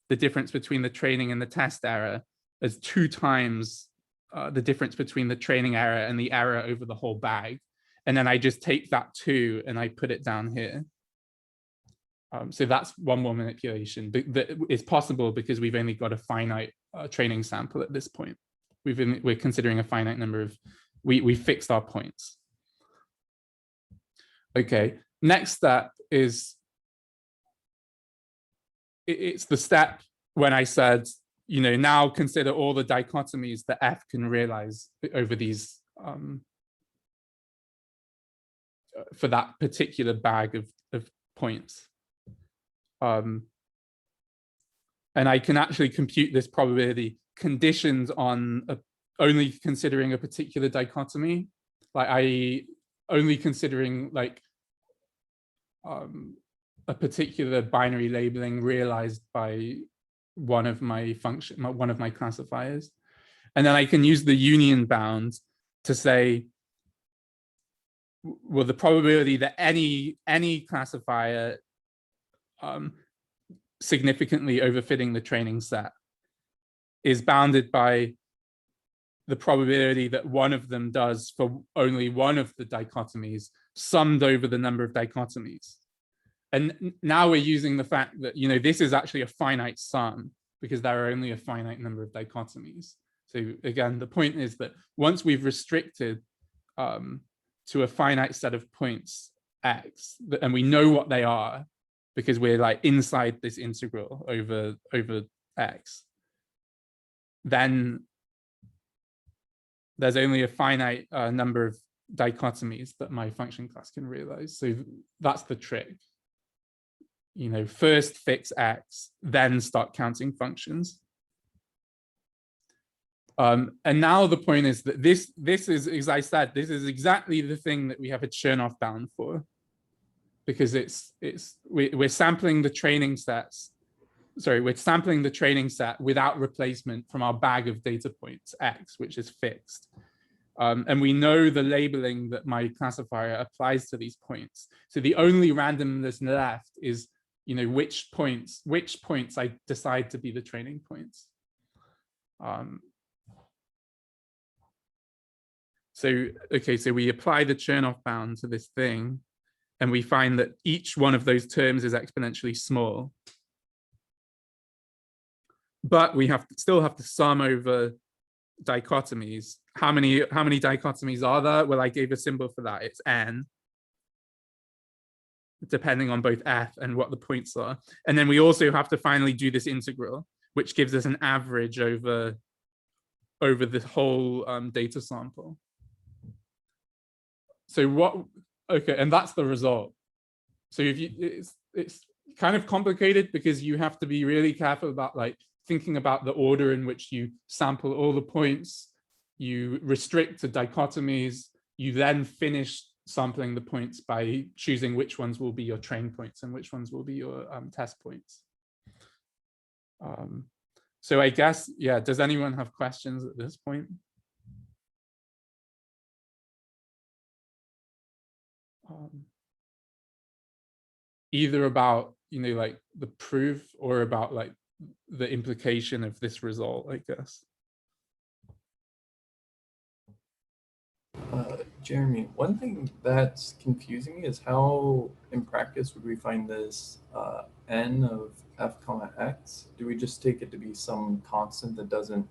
S1: the difference between the training and the test error as 2 times the difference between the training error and the error over the whole bag. And then I just take that 2 and I put it down here. So that's one more manipulation that is possible because we've only got a finite training sample at this point. We're considering a finite number of, we fixed our points. Okay, next step is, it's the step when I said, now consider all the dichotomies that F can realize over these, for that particular bag of points. And I can actually compute this probability conditioned on only considering a particular dichotomy, like only considering like a particular binary labeling realized by one of my classifiers. And then I can use the union bound to say, well, the probability that any classifier significantly overfitting the training set is bounded by the probability that one of them does for only one of the dichotomies summed over the number of dichotomies. And now we're using the fact that, this is actually a finite sum because there are only a finite number of dichotomies. So again, the point is that once we've restricted to a finite set of points x, and we know what they are because we're like inside this integral over x, then there's only a finite number of dichotomies that my function class can realize. So that's the trick. First fix x, then start counting functions. And now the point is that this is, as I said, this is exactly the thing that we have a Chernoff bound for, because we're sampling the training sets. Sorry, we're sampling the training set without replacement from our bag of data points x, which is fixed. And we know the labeling that my classifier applies to these points. So the only randomness left is, which points I decide to be the training points. So we apply the Chernoff bound to this thing, and we find that each one of those terms is exponentially small. But we still have to sum over dichotomies. How many dichotomies are there? Well, I gave a symbol for that. It's n, depending on both f and what the points are. And then we also have to finally do this integral, which gives us an average over the whole data sample. So and that's the result. So it's kind of complicated because you have to be really careful about thinking about the order in which you sample all the points, you restrict to dichotomies, you then finish sampling the points by choosing which ones will be your train points and which ones will be your test points. So I guess, yeah, does anyone have questions at this point? Either about, the proof or about the implication of this result, I guess.
S7: Jeremy, one thing that's confusing me is how in practice would we find this n of f comma x? Do we just take it to be some constant that doesn't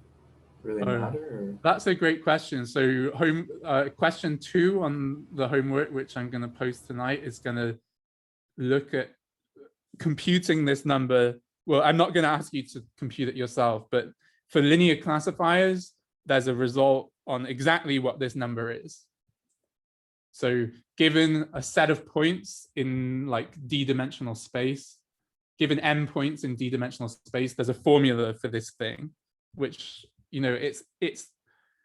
S7: really matter? Or?
S1: That's a great question. So question 2 on the homework, which I'm going to post tonight, is going to look at computing this number. Well, I'm not going to ask you to compute it yourself, but for linear classifiers, there's a result on exactly what this number is. So given a set of points in d-dimensional space, given m points in d-dimensional space, there's a formula for this thing, which,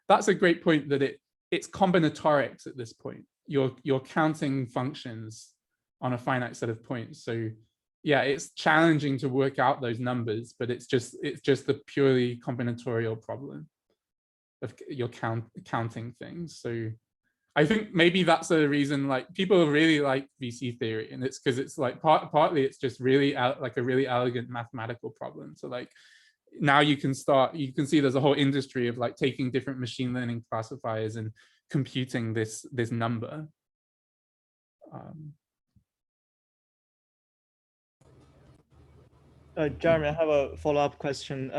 S1: that's a great point, that it's combinatorics at this point. You're counting functions on a finite set of points. So yeah, it's challenging to work out those numbers, but it's just the purely combinatorial problem of you're counting things. So I think maybe that's a reason people really like VC theory, and it's because it's partly it's just really a really elegant mathematical problem. So now you can see there's a whole industry of taking different machine learning classifiers and computing this number.
S3: Jeremy, I have a follow-up question.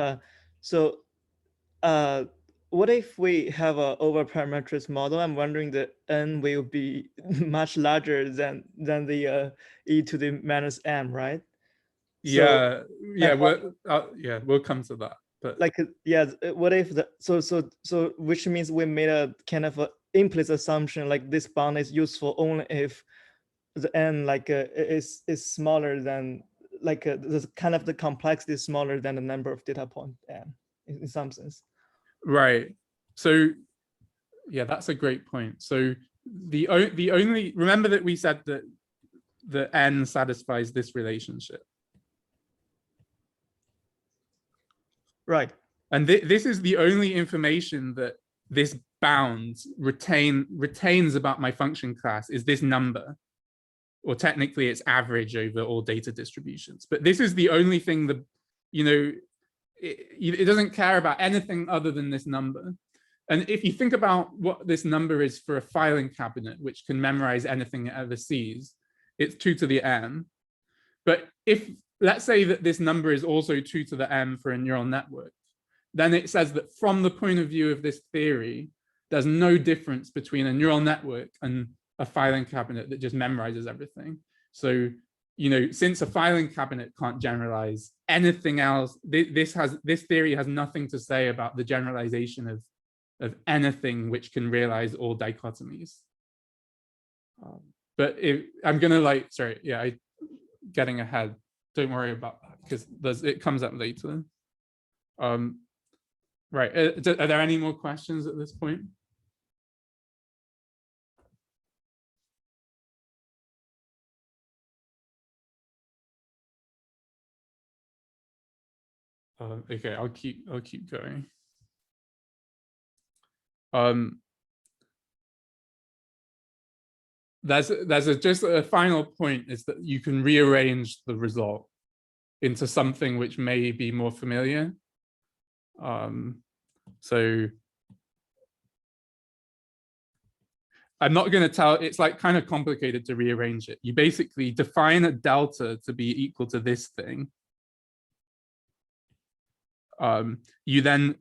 S3: What if we have an overparameterized model? I'm wondering that n will be much larger than the e to the minus m, right?
S1: Yeah, we'll come to that. But
S3: what if so which means we made a kind of a implicit assumption this bound is useful only if the n is smaller than the kind of the complexity is smaller than the number of data point n in some sense.
S1: Right. So yeah, that's a great point. So the only, remember that we said that the n satisfies this relationship.
S3: Right.
S1: And this is the only information that this bound retains about my function class is this number, or technically it's average over all data distributions. But this is the only thing that, it doesn't care about anything other than this number. And if you think about what this number is for a filing cabinet, which can memorize anything it ever sees, it's 2 to the m. But if, let's say that this number is also 2 to the m for a neural network, then it says that from the point of view of this theory, there's no difference between a neural network and a filing cabinet that just memorizes everything. So, you know, since a filing cabinet can't generalize anything else, this theory has nothing to say about the generalization of anything which can realize all dichotomies. But if I'm gonna like, sorry, yeah, getting ahead. Don't worry about that because it comes up later. Right, are there any more questions at this point? Okay, I'll keep going. There's just a final point is that you can rearrange the result into something which may be more familiar. So I'm not going to tell, it's like kind of complicated to rearrange it. You basically define a delta to be equal to this thing. You then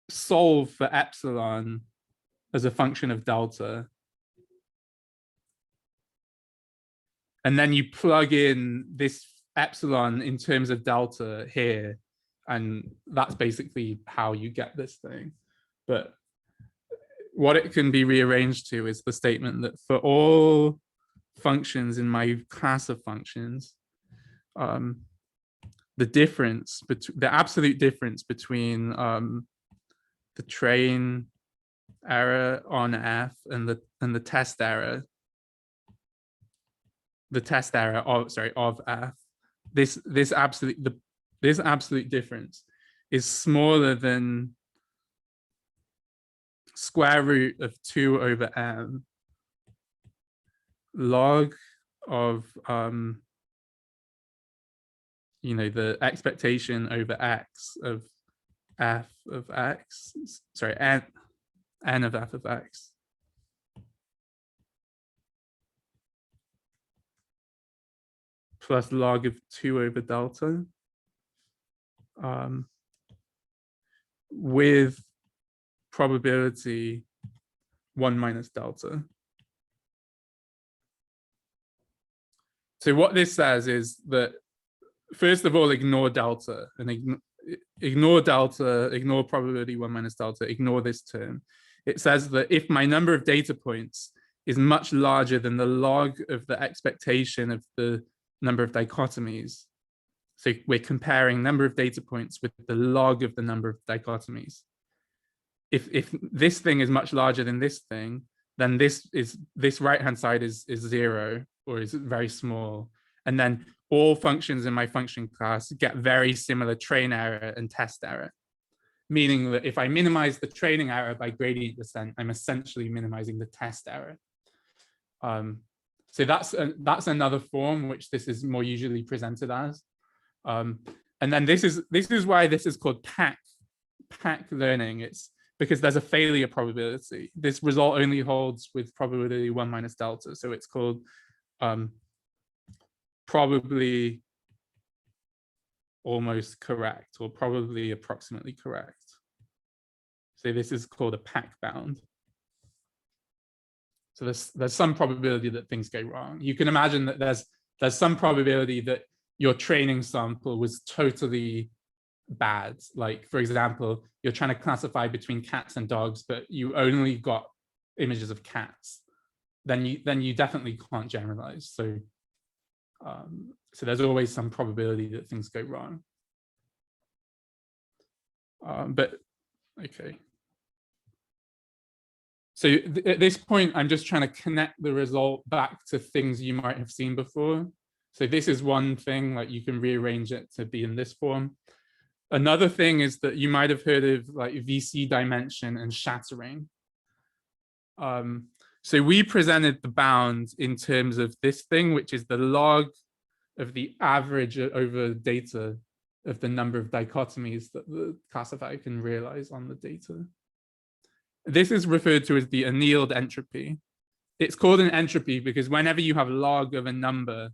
S1: solve for epsilon as a function of delta. And then you plug in this epsilon in terms of delta here. And that's basically how you get this thing. But what it can be rearranged to is the statement that for all functions in my class of functions, the absolute difference between the train error on F and the test error, of F, this absolute difference is smaller than square root of 2 over m log of you know, the expectation over x of f of x, sorry, n of f of x plus log of 2 over delta with probability 1 minus delta. So what this says is that, first of all, ignore delta and ignore delta, ignore probability 1 minus delta, ignore this term. It says that if my number of data points is much larger than the log of the expectation of the number of dichotomies, so we're comparing number of data points with the log of the number of dichotomies. If this thing is much larger than this thing, then this right-hand side is 0 or is very small. And then all functions in my function class get very similar train error and test error, meaning that if I minimize the training error by gradient descent, I'm essentially minimizing the test error. So that's another form which this is more usually presented as. And then this is why this is called pack learning. It's because there's a failure probability. This result only holds with probability 1 minus delta. So it's called probably almost correct or probably approximately correct. So this is called a pack bound. So there's some probability that things go wrong. You can imagine that there's some probability that your training sample was totally bad. Like, for example, you're trying to classify between cats and dogs, but you only got images of cats. Then you definitely can't generalize. So so there's always some probability that things go wrong. But okay. So at this point, I'm just trying to connect the result back to things you might have seen before. So this is one thing, like you can rearrange it to be in this form. Another thing is that you might have heard of like VC dimension and shattering. So we presented the bound in terms of this thing, which is the log of the average over data of the number of dichotomies that the classifier can realize on the data. This is referred to as the annealed entropy. It's called an entropy because whenever you have log of a number,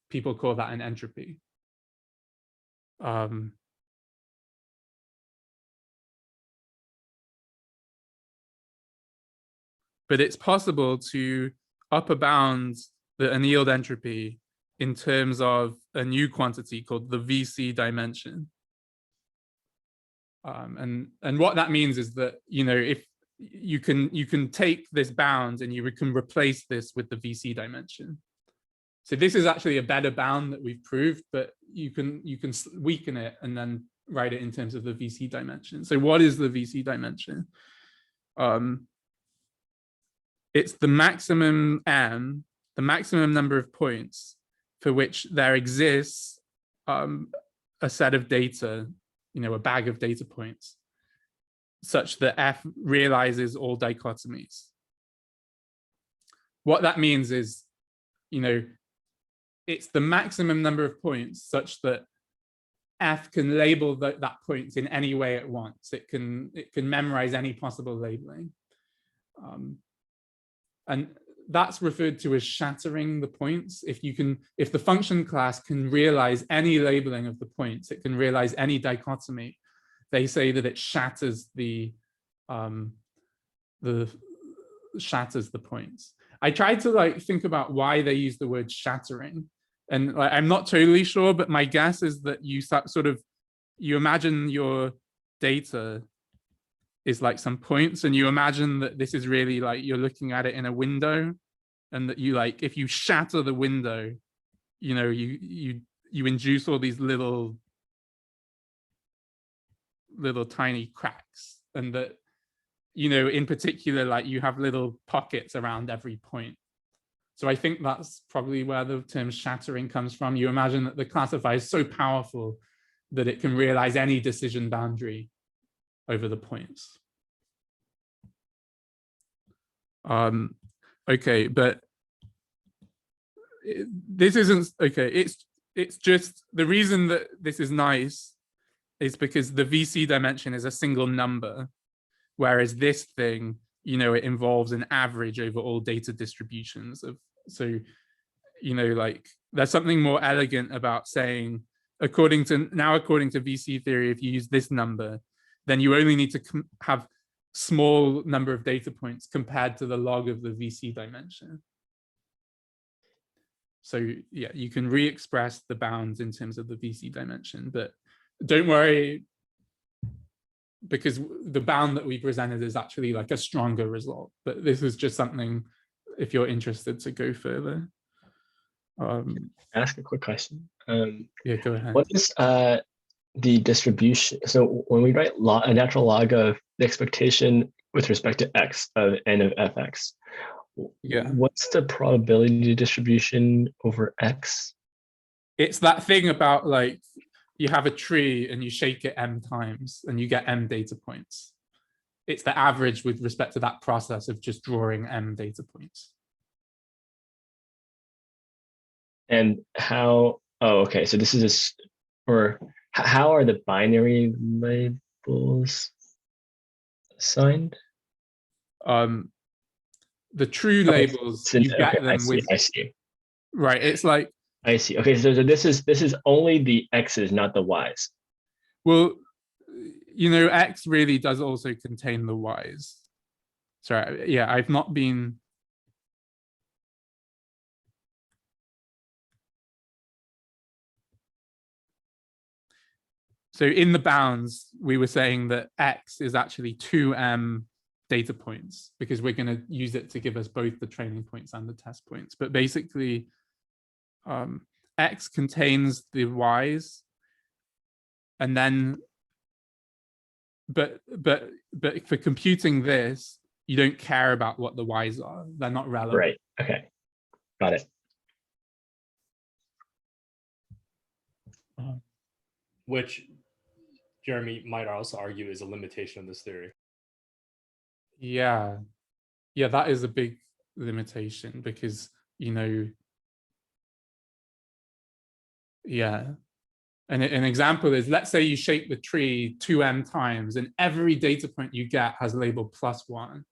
S1: people call that an entropy. But it's possible to upper bound the annealed entropy in terms of a new quantity called the VC dimension. And what that means is that, you know, if you can take this bound and you can replace this with the VC dimension. So this is actually a better bound that we've proved, but you can weaken it and then write it in terms of the VC dimension. So what is the VC dimension? It's the maximum m, the maximum number of points for which there exists a set of data, you know, a bag of data points, such that F realizes all dichotomies. What that means is, you know, it's the maximum number of points such that F can label that point in any way it wants. It can memorize any possible labeling. And that's referred to as shattering the points. If the function class can realize any labeling of the points, it can realize any dichotomy. They say that it shatters the points. I tried to like think about why they use the word shattering, and like, I'm not totally sure, but my guess is that you imagine your data is like some points, and you imagine that this is really like you're looking at it in a window, and that you like, if you shatter the window, you know, you induce all these little tiny cracks, and that, you know, in particular, like you have little pockets around every point. So I think that's probably where the term shattering comes from. You imagine that the classifier is so powerful that it can realize any decision boundary over the points. Okay, but this isn't okay. It's just the reason that this is nice is because the VC dimension is a single number, whereas this thing, you know, it involves an average over all data distributions of, so, you know, like there's something more elegant about saying, according to VC theory, if you use this number, then you only need to have small number of data points compared to the log of the VC dimension. So yeah, you can re-express the bounds in terms of the VC dimension, but don't worry, because the bound that we presented is actually like a stronger result, but this is just something if you're interested to go further.
S8: Ask a quick question.
S1: Yeah, go ahead.
S8: What is the distribution? So when we write a natural log of the expectation with respect to x of n of fx,
S1: yeah,
S8: what's the probability distribution over x?
S1: It's that thing about like, you have a tree and you shake it m times and you get m data points. It's the average with respect to that process of just drawing m data points.
S8: And how, oh, okay, so this is or how are the binary labels assigned?
S1: The true labels, you get them with,
S8: I see.
S1: Right, it's like,
S8: I see. Okay, so this is only the x's, not the y's.
S1: Well, you know, x really does also contain the y's. Sorry, yeah, I've not been. So in the bounds, we were saying that x is actually 2m data points because we're going to use it to give us both the training points and the test points. But basically, x contains the y's, and then, but for computing this, you don't care about what the y's are. They're not relevant.
S8: Right. Okay. Got it.
S6: Which Jeremy might also argue is a limitation of this theory.
S1: Yeah, that is a big limitation because, you know, yeah, And an example is, let's say you shake the tree 2m times and every data point you get has label +1.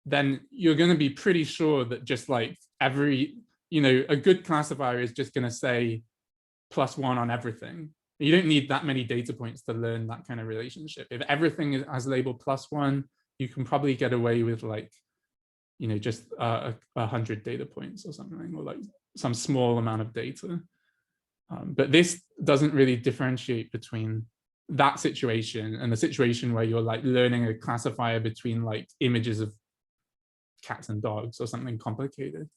S1: Then you're going to be pretty sure that just like every, a good classifier is just going to say +1 on everything. You don't need that many data points to learn that kind of relationship. If everything has label +1, you can probably get away with like, just 100 data points or something, or like some small amount of data. But this doesn't really differentiate between that situation and the situation where you're like learning a classifier between like images of cats and dogs or something complicated.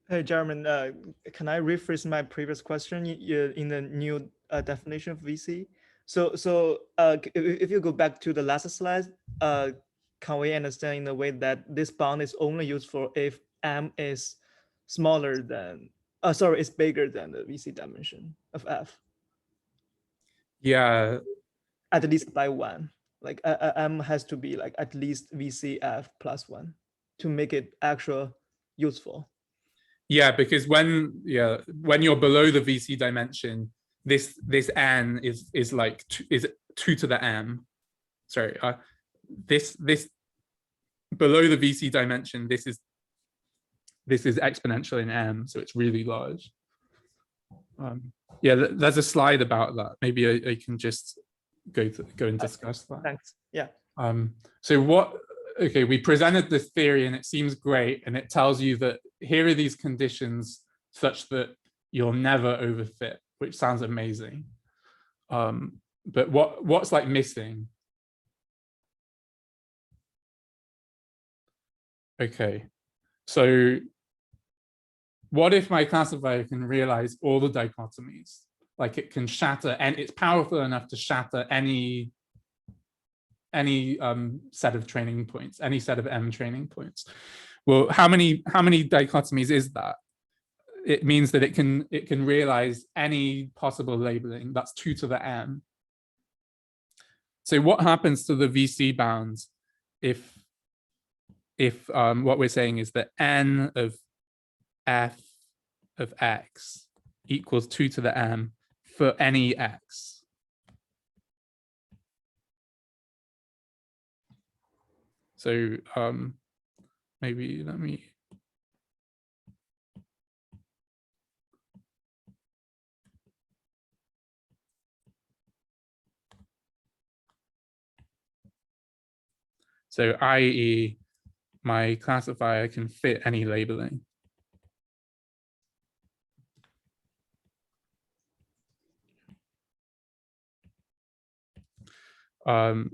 S3: Hey, Jeremy, can I rephrase my previous question in the new definition of VC? So if you go back to the last slide, can we understand in a way that this bound is only useful if M is smaller than, it's bigger than the VC dimension of F?
S1: Yeah.
S3: At least by 1. Like M has to be like at least VCF +1 to make it actual useful.
S1: Yeah, because when you're below the VC dimension, this n is like 2 to the m. Sorry, this below the VC dimension, this is exponential in m, so it's really large. Yeah, there's a slide about that. Maybe I can just go and discuss that.
S3: Thanks. Yeah.
S1: So we presented this theory and it seems great, and it tells you that here are these conditions such that you'll never overfit, which sounds amazing. But what's like missing? Okay, so what if my classifier can realize all the dichotomies? Like it can shatter, and it's powerful enough to shatter any set of training points, any set of m training points. Well, how many dichotomies is that? It means that it can realize any possible labeling. That's 2 to the m. So what happens to the VC bounds if what we're saying is that n of f of x equals 2 to the m for any x? So maybe let me. So i.e. my classifier can fit any labeling.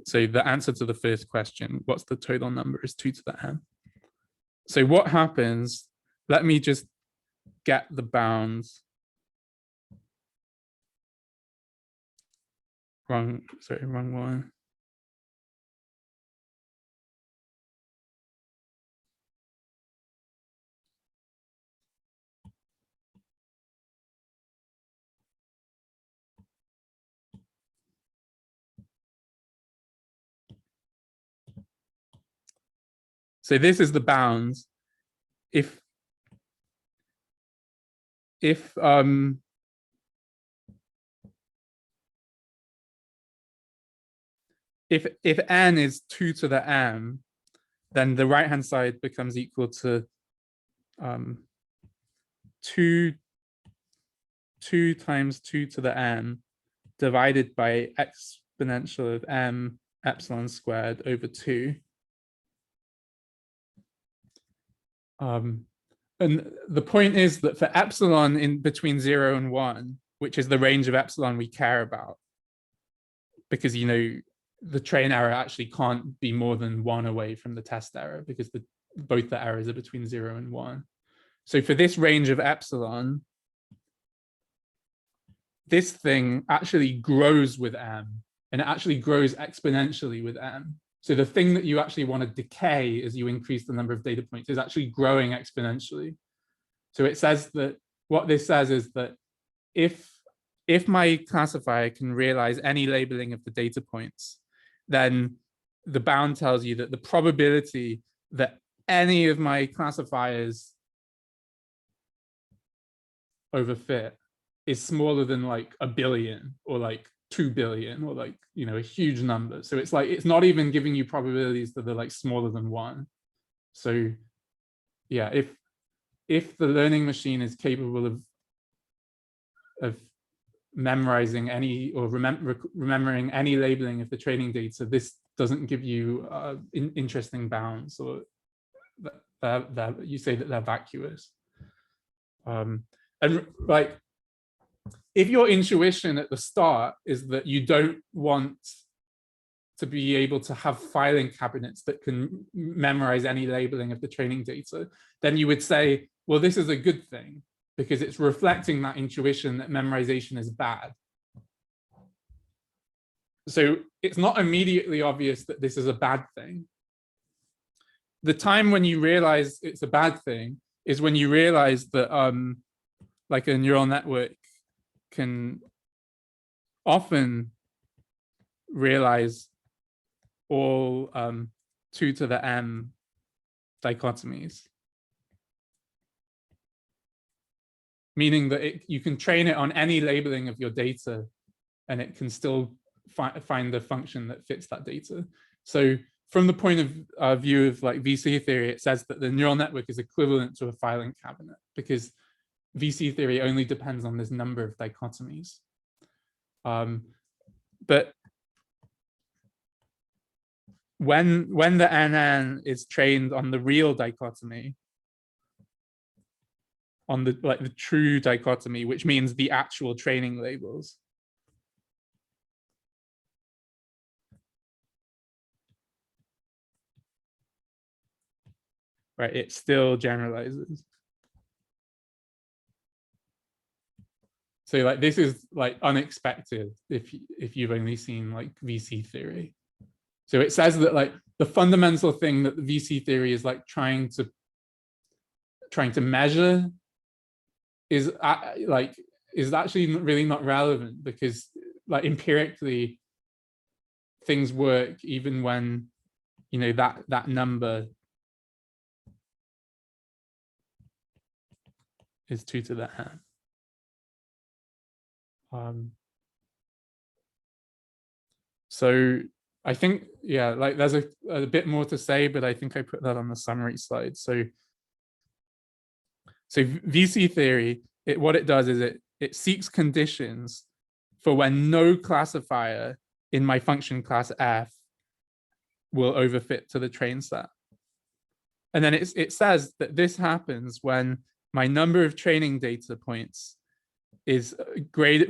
S1: So the answer to the first question, what's the total number, is 2 to the m. So what happens, let me just get the bounds. Wrong one. So this is the bounds. If n is 2 to the m, then the right hand side becomes equal to 2 times 2 to the m divided by exponential of m epsilon squared over 2. And the point is that for epsilon in between 0 and 1, which is the range of epsilon we care about, because the train error actually can't be more than 1 away from the test error, because both the errors are between 0 and 1. So for this range of epsilon, this thing actually grows with m, and it actually grows exponentially with m. So the thing that you actually want to decay as you increase the number of data points is actually growing exponentially. So it says that what this says is that if my classifier can realize any labeling of the data points, then the bound tells you that the probability that any of my classifiers over fit is smaller than like 1 billion or like 2 billion or like, you know, a huge number. So it's like, it's not even giving you probabilities that are like smaller than 1. So yeah, if the learning machine is capable of memorizing any or remembering any labeling of the training data, this doesn't give you interesting bounds, or that you say that they're vacuous. And like, if your intuition at the start is that you don't want to be able to have filing cabinets that can memorize any labeling of the training data, then you would say, well, this is a good thing because it's reflecting that intuition that memorization is bad. So it's not immediately obvious that this is a bad thing. The time when you realize it's a bad thing is when you realize that like a neural network can often realize all 2 to the m dichotomies, meaning that you can train it on any labeling of your data and it can still find the function that fits that data. So from the point of view of like VC theory, it says that the neural network is equivalent to a filing cabinet because VC theory only depends on this number of dichotomies. But when the NN is trained on the real dichotomy, on the like the true dichotomy, which means the actual training labels, right, it still generalizes. So like this is like unexpected if you've only seen like VC theory. So it says that like the fundamental thing that the VC theory is like trying to measure is actually really not relevant, because like empirically things work even when, you know, that number is 2 to the n. So I think, yeah, like there's a bit more to say, but I think I put that on the summary slide. So VC theory, what it does is it seeks conditions for when no classifier in my function class f will overfit to the train set. And then it says that this happens when my number of training data points is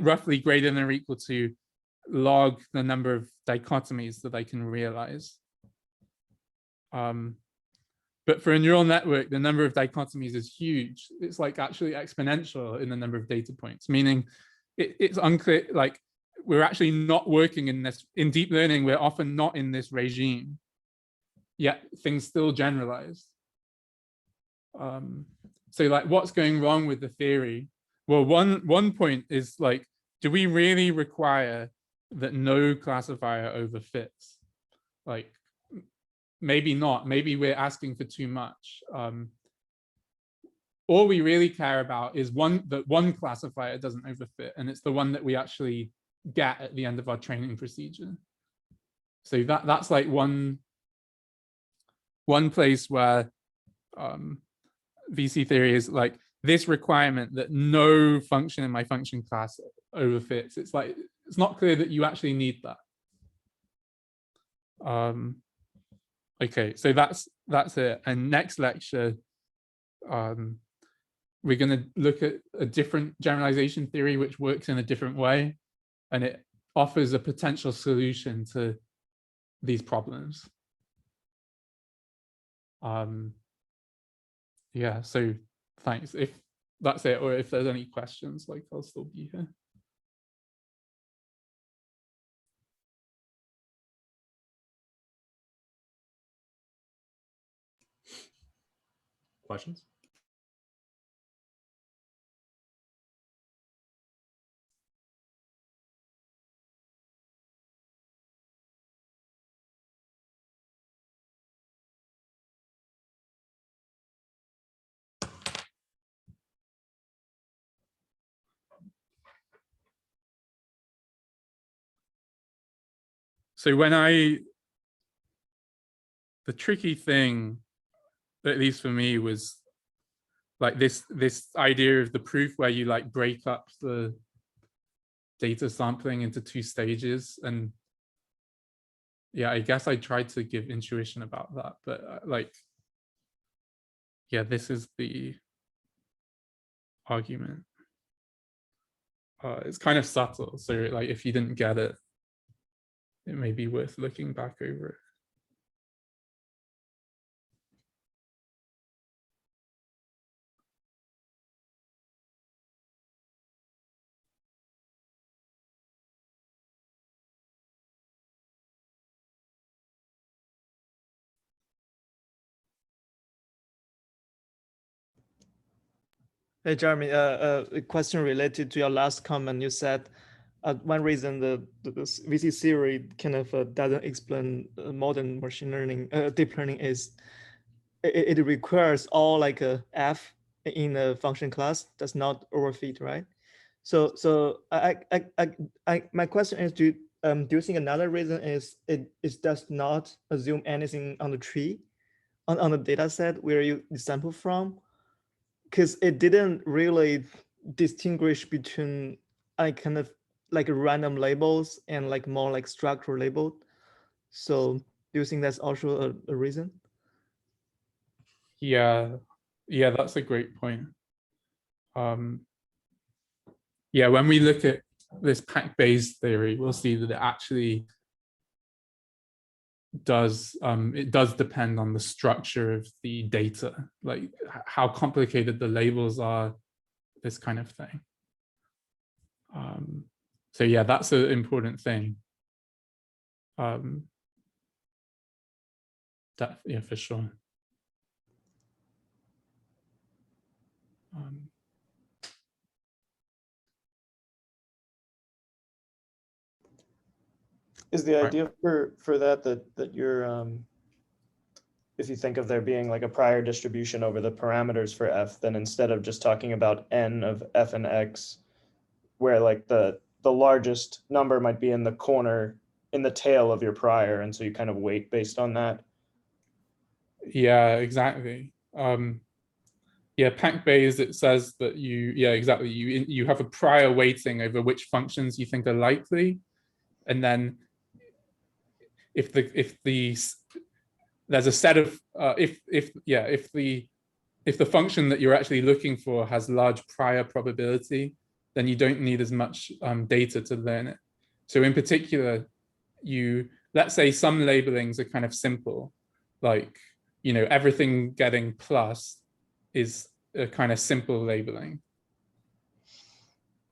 S1: roughly greater than or equal to log the number of dichotomies that I can realize. But for a neural network, the number of dichotomies is huge. It's like actually exponential in the number of data points, meaning it's unclear, like we're actually not working in this, in deep learning, we're often not in this regime, yet things still generalize. So like what's going wrong with the theory? Well, one point is like, do we really require that no classifier overfits? Like, maybe not. Maybe we're asking for too much. All we really care about is that one classifier doesn't overfit, and it's the one that we actually get at the end of our training procedure. So that's like one place where VC theory is like this requirement that no function in my function class overfits. It's like, it's not clear that you actually need that. Okay, so that's it. And next lecture, we're going to look at a different generalization theory which works in a different way, and it offers a potential solution to these problems. Yeah, so thanks. If that's it, or if there's any questions, like I'll still be here.
S6: Questions?
S1: So the tricky thing, at least for me, was like this idea of the proof where you like break up the data sampling into 2 stages. And yeah, I guess I tried to give intuition about that, but like, yeah, this is the argument. It's kind of subtle, so like if you didn't get it, it may be worth looking back over it.
S3: Hey, Jeremy, a question related to your last comment. You said one reason the VC theory kind of doesn't explain modern machine learning, deep learning is it requires all like a f in a function class does not overfit, right? So my question is, do you think another reason is it does not assume anything on the tree, on the data set where you sample from? Because it didn't really distinguish between kind of like random labels and like more like structural labeled. So do you think that's also a reason?
S1: Yeah, that's a great point. Yeah, when we look at this pack Bayes theory, we'll see that it actually does depend on the structure of the data, like how complicated the labels are, this kind of thing. So yeah, that's an important thing. That, yeah, for sure.
S5: Is the idea for that you're if you think of there being like a prior distribution over the parameters for f, then instead of just talking about n of f and x, where like the largest number might be in the corner in the tail of your prior, and so you kind of weight based on that?
S1: Yeah, exactly. Yeah, pack Bayes, it says that exactly, you have a prior weighting over which functions you think are likely, and then if there's a set of if the function that you're actually looking for has large prior probability, then you don't need as much data to learn it. So in particular, let's say some labelings are kind of simple, like, everything getting plus is a kind of simple labeling.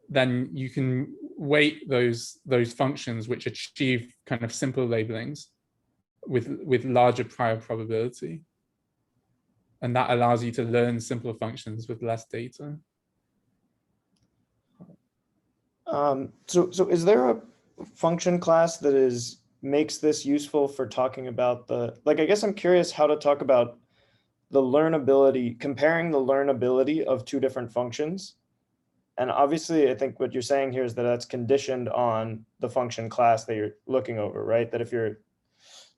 S1: Then you can weight those functions which achieve kind of simple labelings with larger prior probability. And that allows you to learn simpler functions with less data.
S5: So is there a function class that makes this useful for talking about I guess I'm curious how to talk about the learnability, comparing the learnability of 2 different functions. And obviously, I think what you're saying here is that that's conditioned on the function class that you're looking over, right? That if you're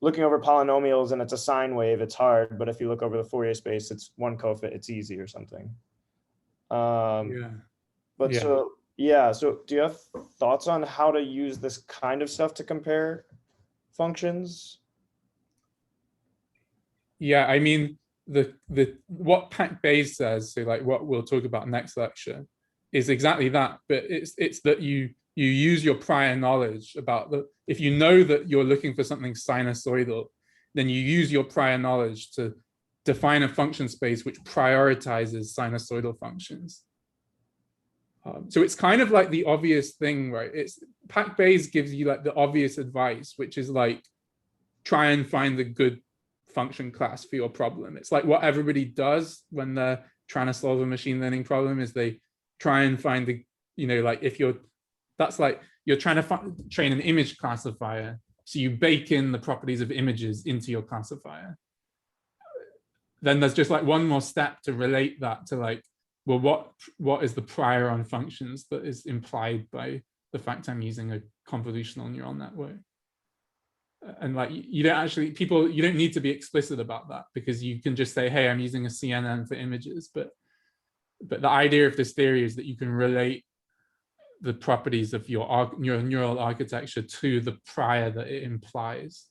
S5: looking over polynomials and it's a sine wave, it's hard. But if you look over the Fourier space, it's one coefficient, it's easy or something. But so do you have thoughts on how to use this kind of stuff to compare functions?
S1: Yeah, I mean, what pack Bayes says, so like what we'll talk about next lecture, is exactly that. But it's that you use your prior knowledge about if you know that you're looking for something sinusoidal, then you use your prior knowledge to define a function space which prioritizes sinusoidal functions. So it's kind of like the obvious thing, right? Pack Bayes gives you like the obvious advice, which is like, try and find the good function class for your problem. It's like what everybody does when they're trying to solve a machine learning problem is they try and find the, like if that's like you're trying to train an image classifier. So you bake in the properties of images into your classifier. Then there's just like one more step to relate that to like, well, what is the prior on functions that is implied by the fact I'm using a convolutional neural network? And like you don't actually you don't need to be explicit about that, because you can just say, hey, I'm using a CNN for images. But the idea of this theory is that you can relate the properties of your neural architecture to the prior that it implies.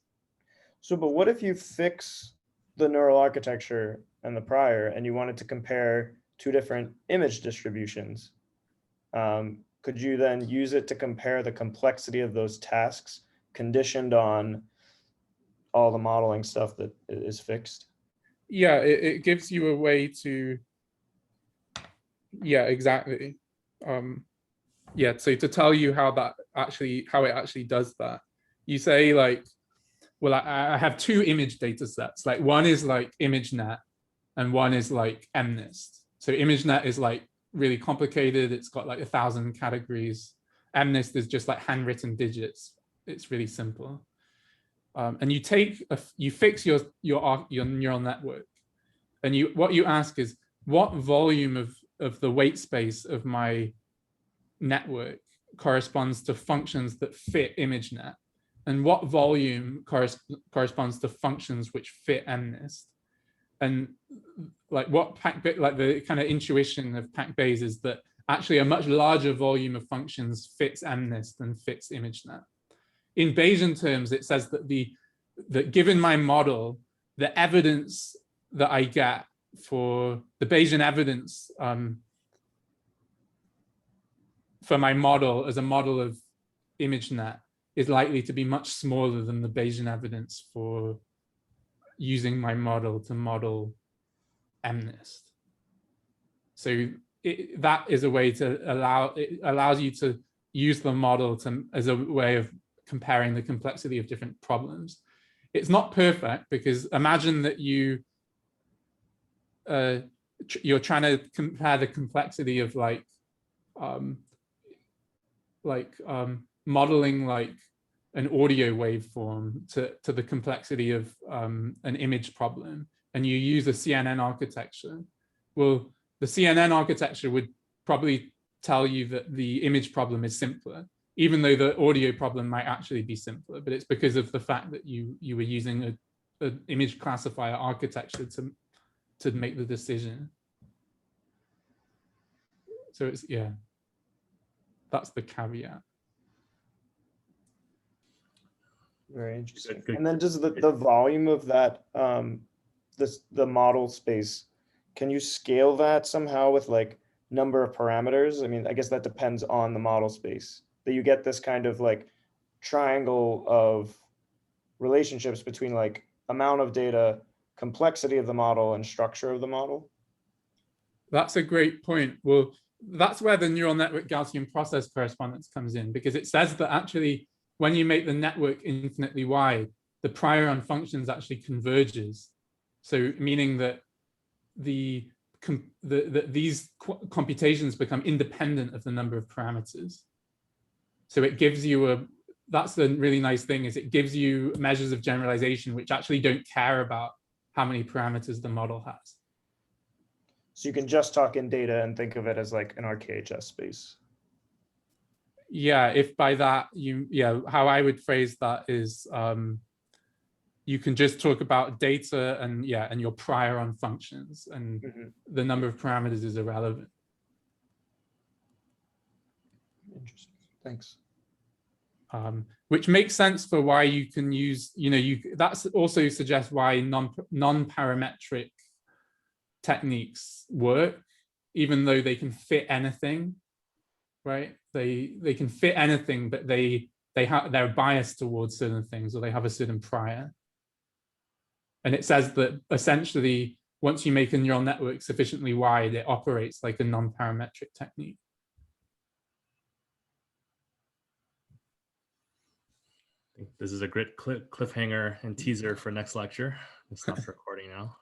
S5: So, but what if you fix the neural architecture and the prior, and you wanted to compare two different image distributions? Could you then use it to compare the complexity of those tasks conditioned on all the modeling stuff that is fixed?
S1: Yeah, it gives you a way to, yeah, exactly. Yeah, so to tell you how it actually does that, you say like, well, I have two image data sets. Like one is like ImageNet and one is like MNIST. So ImageNet is like really complicated. It's got like 1,000 categories. MNIST is just like handwritten digits. It's really simple. And you fix your neural network, and what you ask is, what volume of the weight space of my network corresponds to functions that fit ImageNet, and what volume corresponds to functions which fit MNIST. And like the kind of intuition of Pack-Bayes is that actually a much larger volume of functions fits MNIST than fits ImageNet. In Bayesian terms, it says that given my model, the evidence that I get for the Bayesian evidence for my model as a model of ImageNet is likely to be much smaller than the Bayesian evidence for using my model to model MNIST. So that is a way to allows you to use the model as a way of comparing the complexity of different problems. It's not perfect, because imagine that you're trying to compare the complexity of modeling like an audio waveform to the complexity of an image problem, and you use a CNN architecture. Well, the CNN architecture would probably tell you that the image problem is simpler, even though the audio problem might actually be simpler. But it's because of the fact that you were using an image classifier architecture to make the decision. So it's, yeah, that's the caveat.
S5: Very interesting.
S6: Good.
S5: And then does the volume of that, the model space, can you scale that somehow with like number of parameters? I mean, I guess that depends on the model space, that you get this kind of like triangle of relationships between like amount of data, complexity of the model, and structure of the model.
S1: That's a great point. Well, that's where the neural network Gaussian process correspondence comes in, because it says that actually when you make the network infinitely wide, the prior on functions actually converges. So meaning that these computations become independent of the number of parameters. So it gives you that's the really nice thing, is it gives you measures of generalization which actually don't care about how many parameters the model has.
S5: So you can just talk in data and think of it as like an RKHS space.
S1: Yeah, if by that how I would phrase that is you can just talk about data and your prior on functions, and the number of parameters is irrelevant.
S5: Interesting. Thanks.
S1: Which makes sense for why you can use, that's also suggests why non-parametric techniques work, even though they can fit anything, right? They can fit anything, but they're biased towards certain things, or they have a certain prior. And it says that essentially, once you make a neural network sufficiently wide, it operates like a non-parametric technique.
S6: This is a great cliffhanger and teaser for next lecture. Stop recording now.